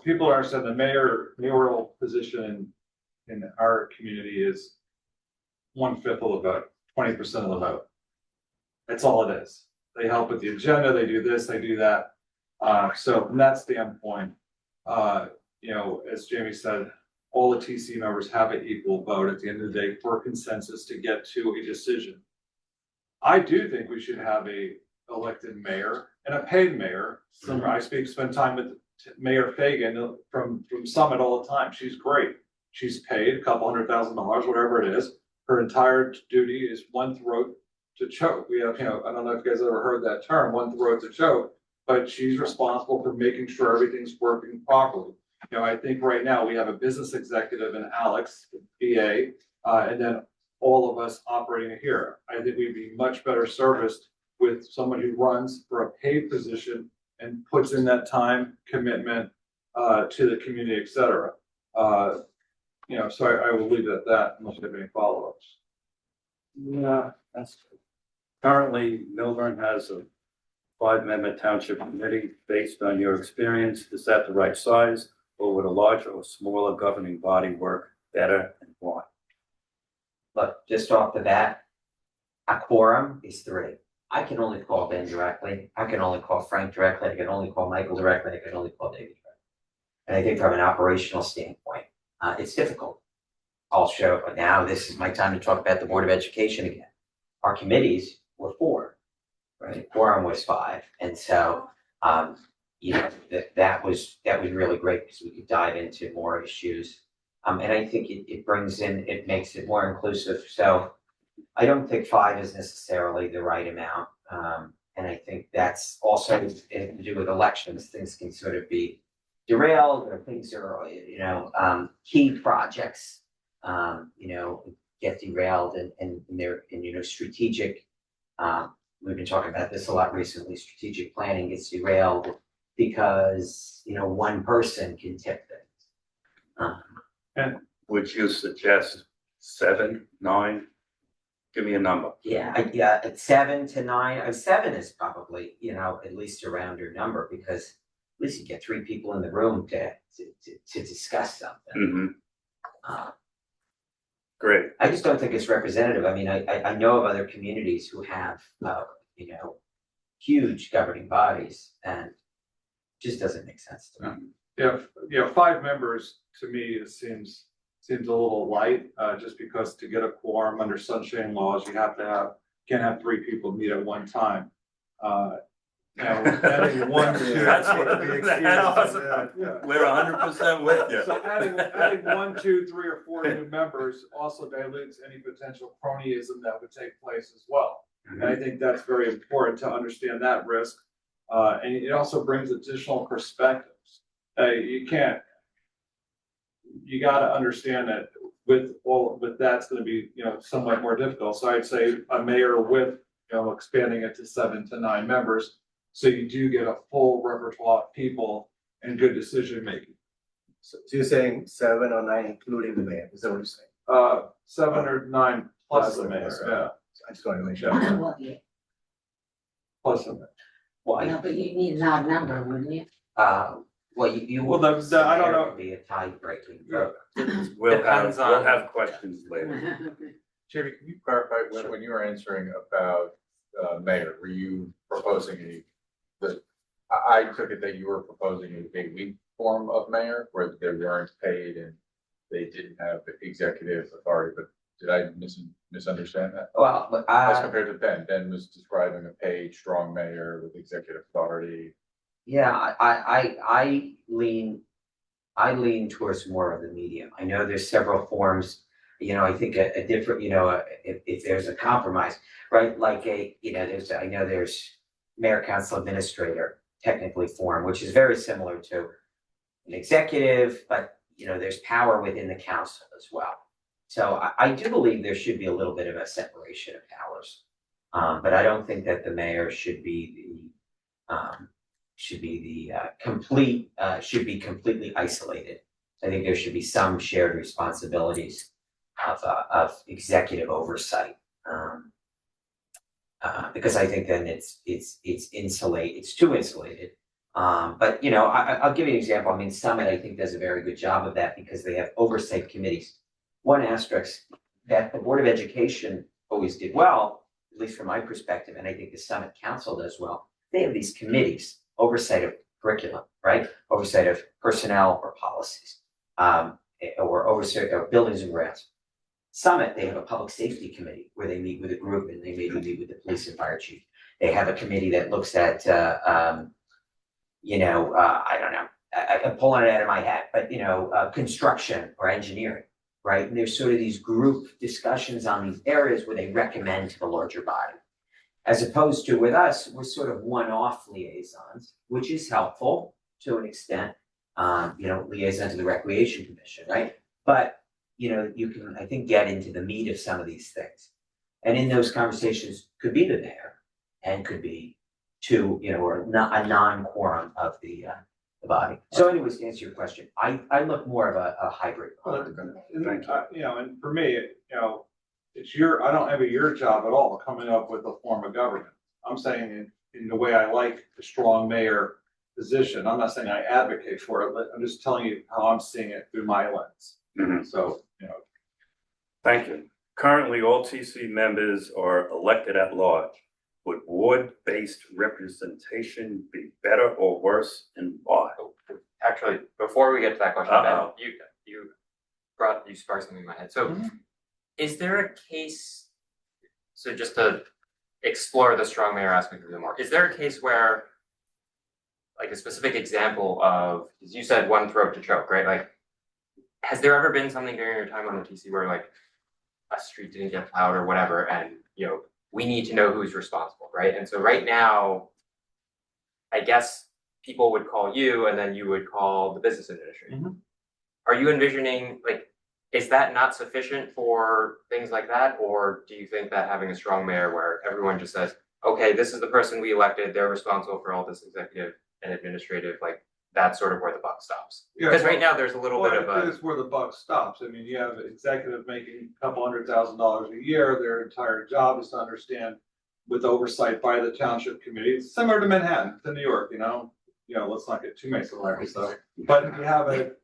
People are saying the mayoral position in our community is 1/5 of the vote, 20% of the vote. That's all it is. They help with the agenda, they do this, they do that. So from that standpoint, as Jamie said, all the TC members have an equal vote at the end of the day for consensus to get to a decision. I do think we should have a elected mayor and a paid mayor. Spend time with Mayor Fagan from Summit all the time. She's great. She's paid a couple $100,000, whatever it is. Her entire duty is one throat to choke. We have, I don't know if you guys ever heard that term, one throat to choke, but she's responsible for making sure everything's working properly. I think right now we have a business executive in Alex, BA, and then all of us operating here. I think we'd be much better serviced with someone who runs for a paid position and puts in that time, commitment to the community, et cetera. So I will leave it at that unless you have any follow-ups. Yeah, that's good. Currently, Milburn has a 5-member township committee. Based on your experience, is that the right size, or would a larger or smaller governing body work better, and why? Look, just off the bat, a quorum is 3. I can only call Ben directly, I can only call Frank directly, I can only call Michael directly, I can only call David directly. And I think from an operational standpoint, it's difficult. I'll show, but now this is my time to talk about the Board of Education again. Our committees were 4, right? Quorum was 5, and so, you know, that was really great because we could dive into more issues. And I think it makes it more inclusive. So I don't think 5 is necessarily the right amount. And I think that's also to do with elections. Things can sort of be derailed, or things are, key projects, get derailed, and they're, strategic. We've been talking about this a lot recently. Strategic planning gets derailed because, one person can tip things. And would you suggest 7, 9? Give me a number. Yeah, at 7 to 9, 7 is probably, at least a rounder number, because at least you get 3 people in the room to discuss something. Mm-hmm. Great. I just don't think it's representative. I mean, I know of other communities who have, huge governing bodies, and it just doesn't make sense to me. Yeah, 5 members, to me, it seems a little light, just because to get a quorum under sunshine laws, can't have 3 people meet at one time. Adding 1, 2. That's what- Yeah. We're 100% with you. So adding 1, 2, 3, or 4 new members also dilutes any potential cronyism that would take place as well. And I think that's very important to understand that risk. And it also brings additional perspectives. You gotta understand that with that's gonna be, somewhat more difficult. So I'd say a mayor with, expanding it to 7 to 9 members. So you do get a full repertoire of people and good decision making. So you're saying 7 or 9, including the mayor, is that what you're saying? 7 or 9 plus the mayor, yeah, I just wanted to make sure. Well, yeah. plus the mayor. Well, No, but you need an odd number, wouldn't you? You Well, would. I don't know. It would be a tie-breaking vote. We'll Depends have on- questions later. Jamie, can you clarify when you were answering about mayor, were you proposing I took it that you were proposing a weak form of mayor where they weren't paid and they didn't have executive authority, but did I misunderstand that? Well, but As compared to Ben, Ben was describing a paid, strong mayor with executive authority. yeah, I lean towards more of the medium. I know there's several forms, I think a different, if there's a compromise, right? Like there's mayor, council, administrator, technically form, which is very similar to an executive, but there's power within the council as well. So I do believe there should be a little bit of a separation of powers. But I don't think that the mayor should be completely isolated. I think there should be some shared responsibilities of executive oversight. Because I think then it's too insulated. But I'll give you an example. I mean, Summit, I think, does a very good job of that because they have oversight committees. One asterisk that the Board of Education always did well, at least from my perspective, and I think the Summit Council does well. They have these committees, oversight of curriculum, right? Oversight of personnel or policies, or oversight of buildings and grounds. Summit, they have a public safety committee where they meet with a group and they maybe meet with the police and fire chief. They have a committee that looks at, I don't know, I'm pulling it out of my hat, but construction or engineering, right? And there's sort of these group discussions on these areas where they recommend to the larger body. As opposed to with us, we're sort of one-off liaisons, which is helpful to an extent, liaison to the Recreation Commission, right? But you can, I think, get into the meat of some of these things. And in those conversations could be the mayor and could be or not a non-quorum of the body. So anyways, to answer your question, I look more of a hybrid. And for me, I don't envy your job at all, coming up with a form of government. I'm saying in the way I like the strong mayor position. I'm not saying I advocate for it, but I'm just telling you how I'm seeing it through my lens. Mhm. So, you know, Thank you. Currently, all TC members are elected at large. Would ward-based representation be better or worse, and why? Actually, before we get to that question, Ben, Uh-oh. you sparked something in my head. So Mhm. is there a case, so just to explore the strong mayor aspect a bit more, is there a case where, like a specific example of, because you said one throat to choke, right? Like, has there ever been something during your time on the TC where like a street didn't get plowed or whatever, and we need to know who's responsible, right? And so right now, I guess people would call you and then you would call the business administration. Mhm. Are you envisioning, like, is that not sufficient for things like that? Or do you think that having a strong mayor where everyone just says, okay, this is the person we elected, they're responsible for all this executive and administrative, like, that's sort of where the buck stops? Yeah, Because right well- now there's a little bit of well, a, it is where the buck stops. I mean, you have an executive making a couple $100,000 a year. Their entire job is to understand with oversight by the township committee. It's similar to Manhattan, to New York, you know, let's not get too Masonary stuff. But you have an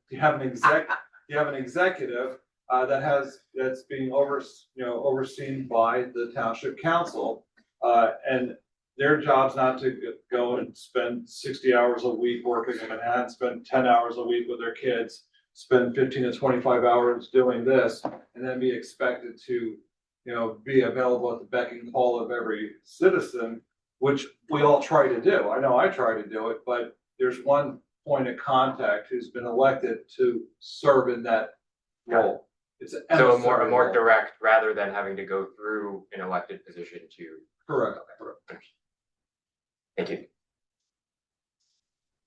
executive that's being overseen by the township council. And their job's not to go and spend 60 hours a week working in Manhattan, spend 10 hours a week with their kids, spend 15 to 25 hours doing this, and then be expected to, be available at the beck and call of every citizen, which we all try to do. I know I try to do it, but there's one point of contact who's been elected to serve in that role. It's an so a emissary more role. direct, rather than having to go through an elected position to, Correct. thank you.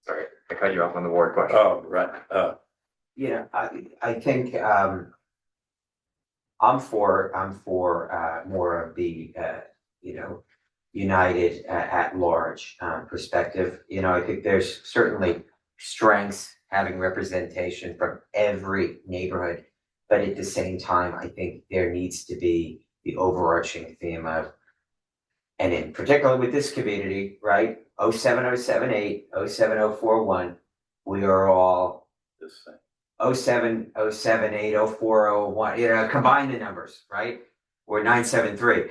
Sorry, I cut you off on the ward question. Oh, right, Yeah, I think I'm for more of the united at large perspective. I think there's certainly strengths having representation from every neighborhood, but at the same time, I think there needs to be the overarching theme of, and in particular with this community, right? 07078, 07041, we are all this thing. 07, 078, 0401, combine the numbers, right? Or 973,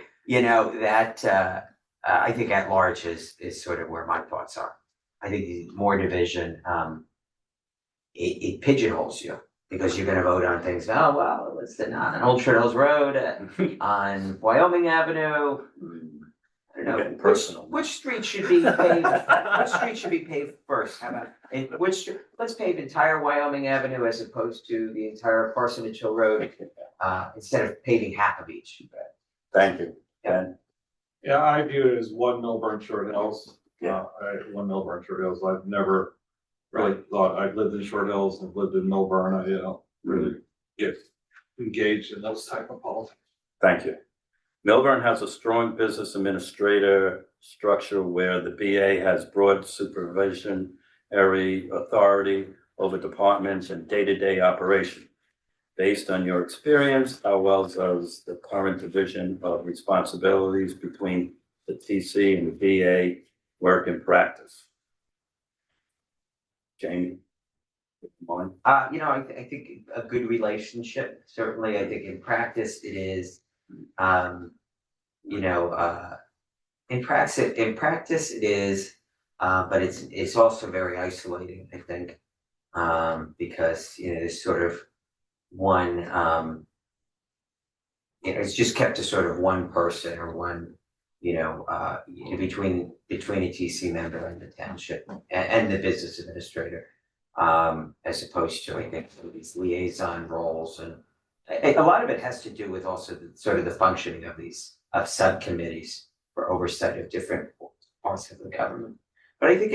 that, I think at large is sort of where my thoughts are. I think more division, it pigeonholes you because you're gonna vote on things, oh, well, it's on Old Trails Road, on Wyoming Avenue. I don't know, Getting personal. which street should be paved, which street should be paved first? How about, let's pave entire Wyoming Avenue as opposed to the entire Parsonage Hill Road, instead of paving half of each. Thank you. Ben? Yeah, I view it as one Milburn Short Hills. Yeah. One Milburn Short Hills. I've never really thought, I've lived in Short Hills and lived in Milburn. I, really get engaged in those type of politics. Thank you. Milburn has a strong business administrator structure where the BA has broad supervisionary authority over departments and day-to-day operation. Based on your experience, how well does the current division of responsibilities between the TC and the BA work in practice? Jamie? Mine? I think a good relationship, certainly, I think in practice it is, in practice it is, but it's also very isolating, I think, because, there's sort of one, it's just kept to sort of one person or one, between a TC member and the township and the business administrator, as opposed to, I think, some of these liaison roles. And a lot of it has to do with also the functioning of of subcommittees for oversight of different parts of the government. But I think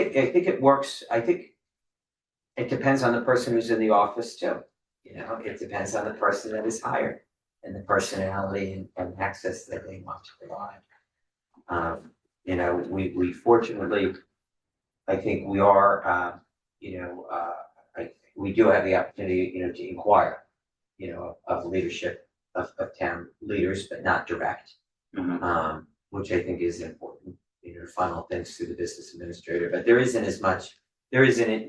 it works. I think it depends on the person who's in the office too. It depends on the person that is hired and the personality and access that they want to provide. We fortunately, I think we are, we do have the opportunity, to inquire, of leadership town leaders, but not direct. Mhm. Which I think is important, funnel things through the business administrator, but there isn't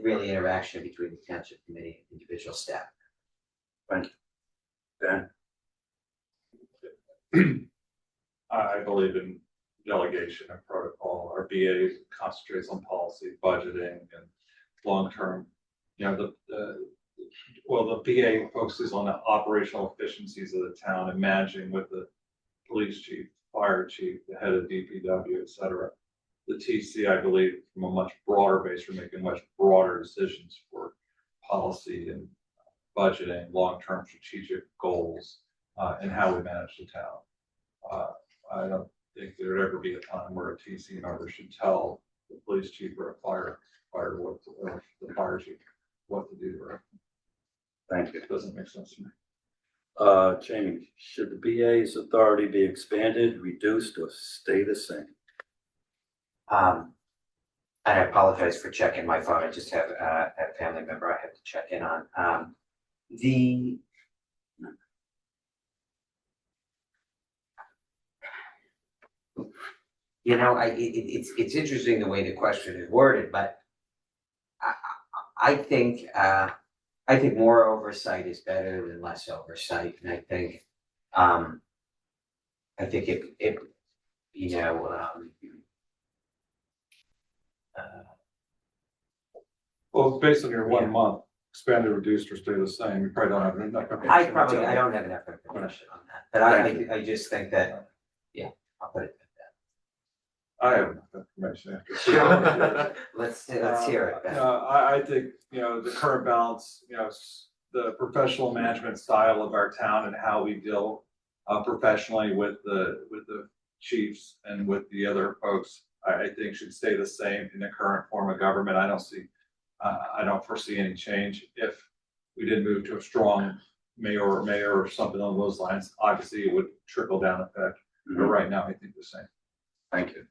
really interaction between the township committee and individual staff. Dan? I believe in delegation and protocol. Our BA concentrates on policy, budgeting and long-term, the BA focuses on the operational efficiencies of the town and managing with the police chief, fire chief, the head of DPW, et cetera. The TC, I believe, from a much broader base, we're making much broader decisions for policy and budgeting, long-term strategic goals, and how we manage the town. I don't think there'd ever be a time where a TC member should tell the police chief or a fire or the fire chief what to do. Thank you. It doesn't make sense to me. Jamie, should the BA's authority be expanded, reduced, or stay the same? And I apologize for checking my phone. I just have a family member I have to check in on. It's interesting the way the question is worded, but I think more oversight is better than less oversight, and I think it Well, based on your Yeah. 1 month, expanded, reduced, or stay the same, you probably don't have enough. I don't have enough information on that, but I just think that, I'll put it. I have enough information after. Let's hear it, Ben. I think, the current balance, the professional management style of our town and how we deal professionally with the chiefs and with the other folks, I think should stay the same in the current form of government. I don't foresee any change. If we did move to a strong mayor or something along those lines, obviously it would trickle down effect. But right now, I think the same. Thank you.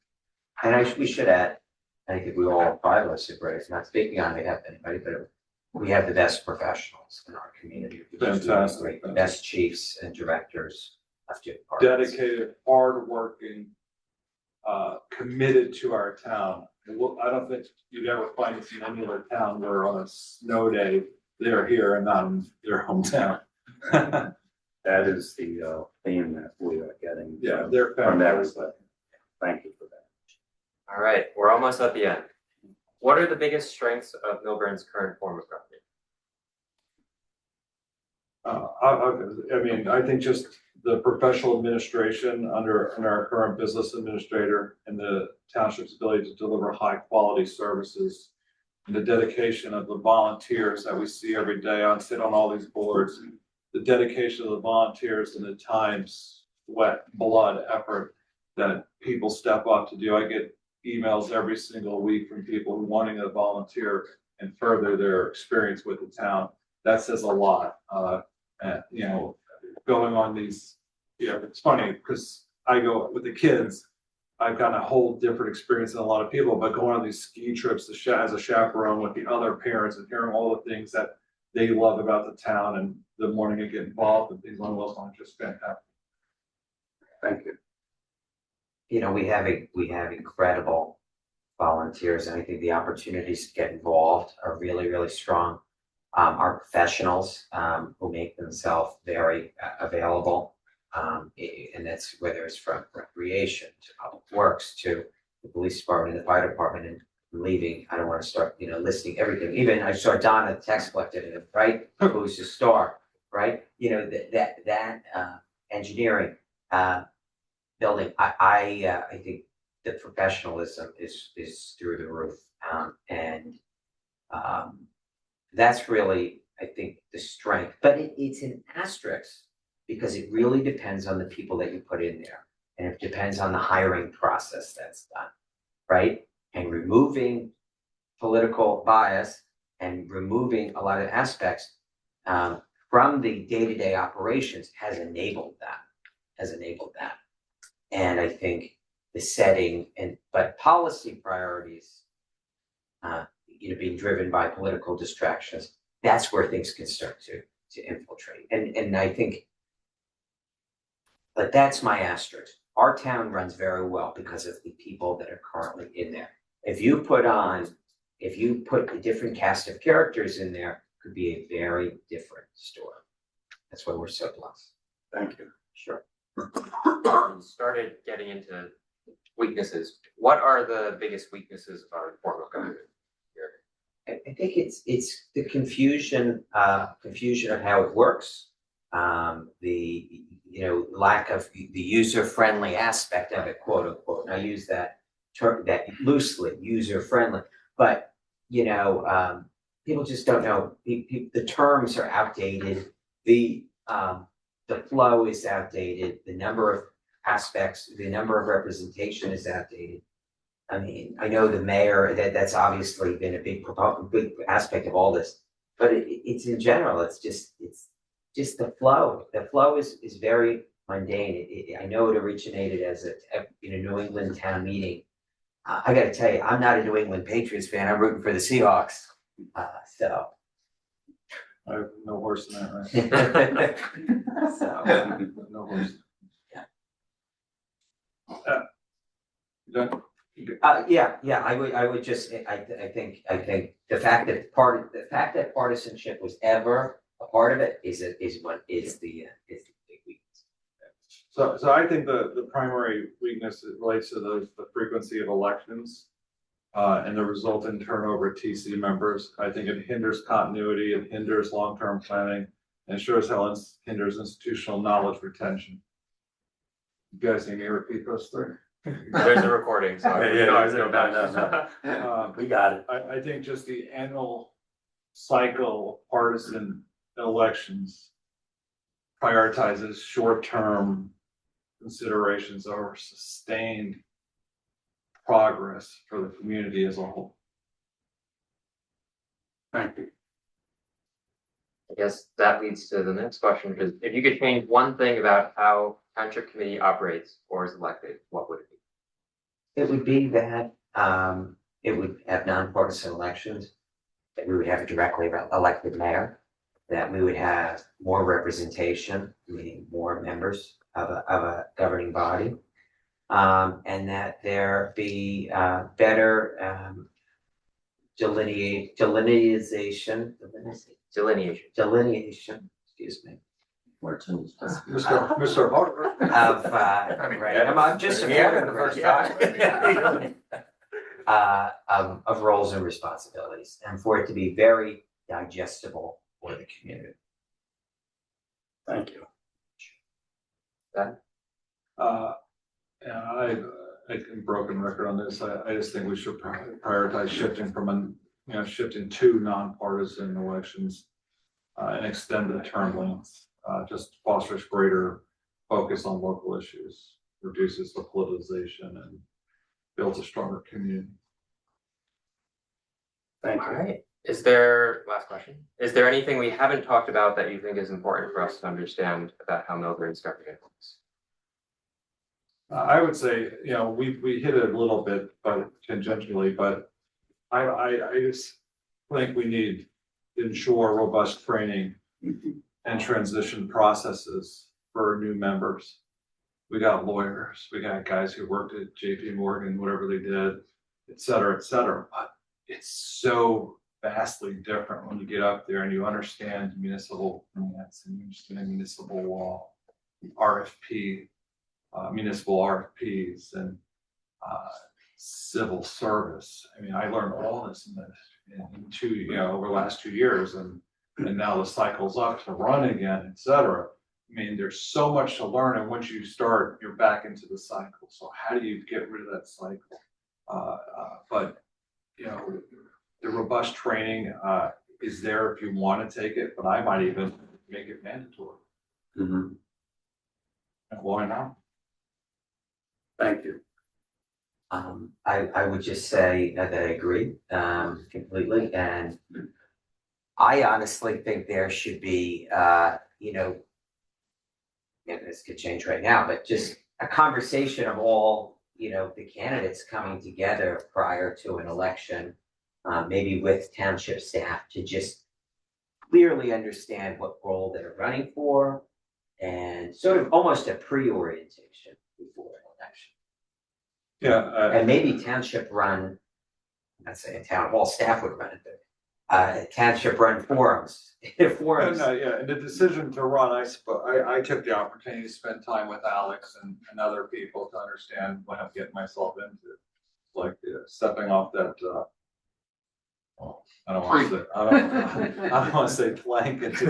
And we should add, I think we all, 5 of us agree, it's not speaking on behalf of anybody, but we have the best professionals in our community. Fantastic. The best chiefs and directors of departments. Dedicated, hardworking, committed to our town. I don't think you'd ever find this in any other town where on a snow day, they're here and not in their hometown. That is the theme that we are getting. Yeah, they're From fantastic. everybody. Thank you for that. All right, we're almost at the end. What are the biggest strengths of Milburn's current form of government? I think just the professional administration under our current business administrator and the township's ability to deliver high quality services and the dedication of the volunteers that we see every day. I sit on all these boards, the dedication of the volunteers and the time, sweat, blood, effort that people step up to do. I get emails every single week from people who wanting to volunteer and further their experience with the town. That says a lot. Going on these, it's funny because I go with the kids, I've got a whole different experience than a lot of people, but going on these ski trips as a chaperone with the other parents and hearing all the things that they love about the town and the morning I get involved and things along those lines, just fantastic. Thank you. We have incredible volunteers, and I think the opportunities to get involved are really, really strong. Our professionals who make themselves very available, and that's whether it's from recreation to public works to the police department and the fire department. And leaving, I don't want to start, listing everything. Even I saw Donna, the tax collector, right, who's a star, right? That engineering. Building, I think the professionalism is through the roof, and that's really, I think, the strength. But it's an asterisk because it really depends on the people that you put in there, and it depends on the hiring process that's done, right? And removing political bias and removing a lot of aspects from the day-to-day operations has enabled that. And I think the setting but policy priorities, being driven by political distractions, that's where things can start to infiltrate. And I think But that's my asterisk. Our town runs very well because of the people that are currently in there. If you put a different cast of characters in there, it could be a very different story. That's why we're so blessed. Thank you. Sure. Started getting into weaknesses. What are the biggest weaknesses of our form of government? I think it's the confusion of how it works. The lack of the user-friendly aspect of it, quote unquote. And I use that term that loosely, user-friendly. But people just don't know. The terms are outdated. The flow is outdated. The number of aspects, the number of representation is outdated. I mean, I know the mayor, that's obviously been a big aspect of all this, but it's in general, it's just the flow. The flow is very mundane. I know it originated as a New England town meeting. I gotta tell you, I'm not a New England Patriots fan. I'm rooting for the Seahawks. So. I have no horse in that, right? So. No horse. Yeah. You done? Yeah, I would just, I think the fact that partisanship was ever a part of it is the big weakness. So I think the primary weakness relates to the frequency of elections and the resultant turnover of TC members. I think it hinders continuity, it hinders long-term planning, and shows how it hinders institutional knowledge retention. You guys need me to repeat those three? There's a recording, so Yeah, we can always no, go back. We got it. I think just the annual cycle of partisan elections prioritizes short-term considerations over sustained progress for the community as a whole. Thank you. I guess that leads to the next question, which is if you could change one thing about how township committee operates or is elected, what would it be? It would be that it would have nonpartisan elections, that we would have a directly elected mayor, that we would have more representation, meaning more members of a governing body, and that there be better delineation, excuse me. Mr. Harper. Of, right, I'm just supporting the first time. Of roles and responsibilities, and for it to be very digestible for the community. Thank you. Yeah, I can broken record on this. I just think we should prioritize shifting to nonpartisan elections and extend the term lengths. Just fosters greater focus on local issues, reduces the politicization, and builds a stronger community. Thank All you. right. Last question, is there anything we haven't talked about that you think is important for us to understand about how Millburn's government works? I would say, we hit it a little bit, but tangentially, but I just think we need to ensure robust training and transition processes for new members. We got lawyers, we got guys who worked at JP Morgan, whatever they did, et cetera, but it's so vastly different when you get up there and you understand municipal finance and you understand municipal law, RFP, municipal RFPs and civil service. I mean, I learned all this over the last 2 years, and now the cycle's up to run again, et cetera. I mean, there's so much to learn, and once you start, you're back into the cycle. So how do you get rid of that cycle? But the robust training is there if you want to take it, but I might even make it mandatory. Mhm. And why not? Thank you. I would just say that I agree completely, and I honestly think there should be, and this could change right now, but just a conversation of all, the candidates coming together prior to an election, maybe with township staff to just clearly understand what role they're running for and sort of almost a pre-orientation before an election. Yeah, And maybe township run, I'd say a town hall staff would run it, but township run forums. Forums. yeah, and the decision to run, I took the opportunity to spend time with Alex and other people to understand what I'm getting myself into. Like stepping off that, well, I don't want to say, I don't want to say plank into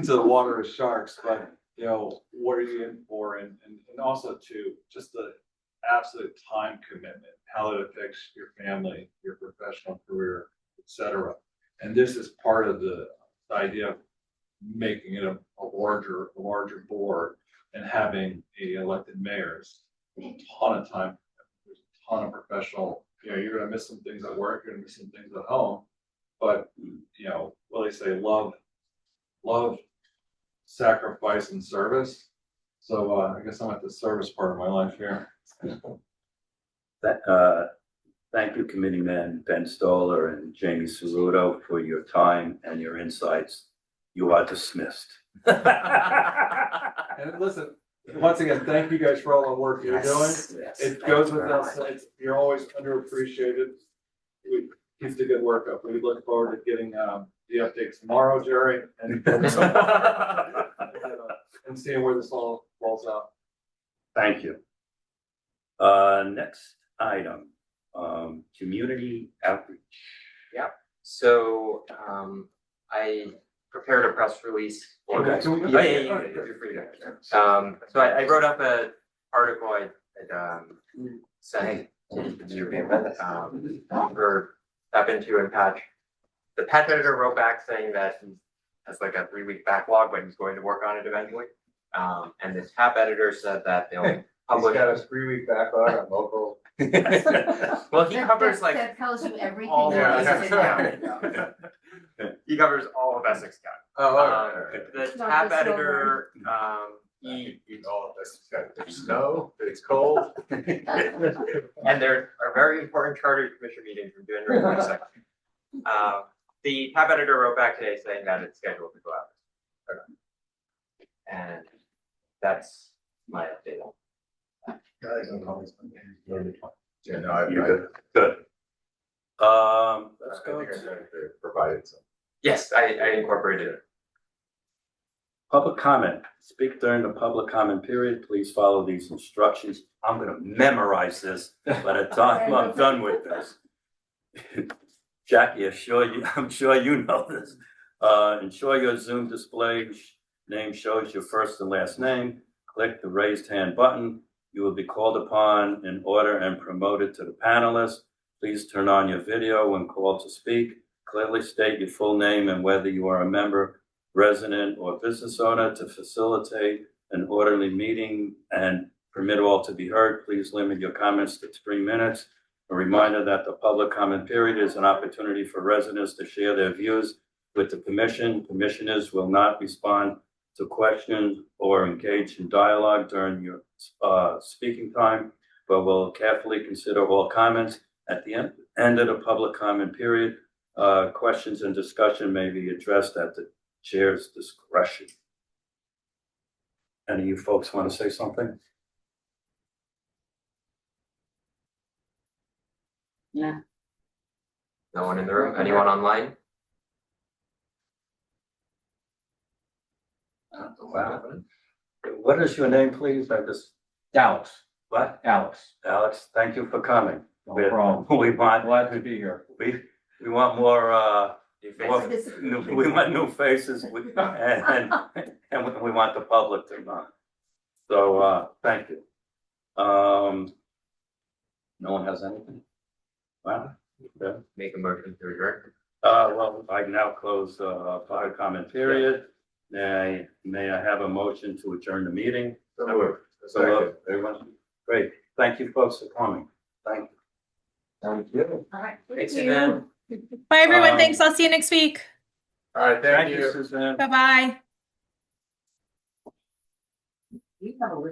the water of sharks, but you know, what are you in for? And also too, just the absolute time commitment, how it affects your family, your professional career, et cetera. And this is part of the idea of making it a larger board and having elected mayors. There's a ton of time, there's a ton of professional, you know, you're gonna miss some things at work, you're gonna miss some things at home. But, you know, what they say, love, sacrifice, and service. So I guess I'm at the service part of my life here. Thank you, Committeeman Ben Stoller and Jamie Ceruto, for your time and your insights. You are dismissed. And listen, once again, thank you guys for all the work you're doing. Yes, It thank goes you very without much. saying, you're always underappreciated. We keep the good work up. We look forward to getting the update tomorrow, Jerry, and seeing where this all falls out. Thank you. Next item, community outreach. So, I prepared a press release. for Okay. this. Can we- Yeah, you're free to. So I wrote up an article I sent to you, for step into and patch. The patch editor wrote back saying that he has like a 3-week backlog, but he's going to work on it eventually. And the tab editor said that they'll He's publish. got a 3-week backlog on local. Well, he covers like That tells you everything. all of there is Essex to know. County. He covers all of Essex County. Oh, all right. The Not tab just editor, He all of this, there's snow, it's cold. and there are very important charter commission meetings from January 22nd. The tab editor wrote back today saying that it's scheduled to go out. And that's my update. Yeah, no, You good? Good. Let's go to Provided some. Yes, I incorporated it. public comment. Speak during the public comment period. Please follow these instructions. I'm gonna memorize this by the time I'm done with this. Jackie, I'm sure you know this. Ensure your Zoom display name shows your first and last name. Click the raised hand button. You will be called upon in order and promoted to the panelist. Please turn on your video when called to speak. Clearly state your full name and whether you are a member, resident, or business owner to facilitate an orderly meeting and permit all to be heard. Please limit your comments to 3 minutes. A reminder that the public comment period is an opportunity for residents to share their views with the commission. Commissioners will not respond to questions or engage in dialogue during your speaking time, but will carefully consider all comments. At the end of the public comment period, questions and discussion may be addressed at the chair's discretion. Any of you folks want to say something? Yeah. No one in the room? Anyone online? Wow. What is your name, please? Alex, What? Alex, Alex, thank you for coming. no problem. We want, Glad to be here. we want more, New Well, faces? we want new faces and we want the public to know. So, thank you. No one has anything? Wow. Yeah. Make a motion to adjourn. Well, I now close the public comment period. May I have a motion to adjourn the meeting? So moved. So, everyone, great. Thank you folks for coming. Thank you. Sounds good. All right. Thanks, Suzanne. Bye, everyone. Um, Thanks. I'll see you next week. All right, thank you. Suzanne. Bye-bye. You have a list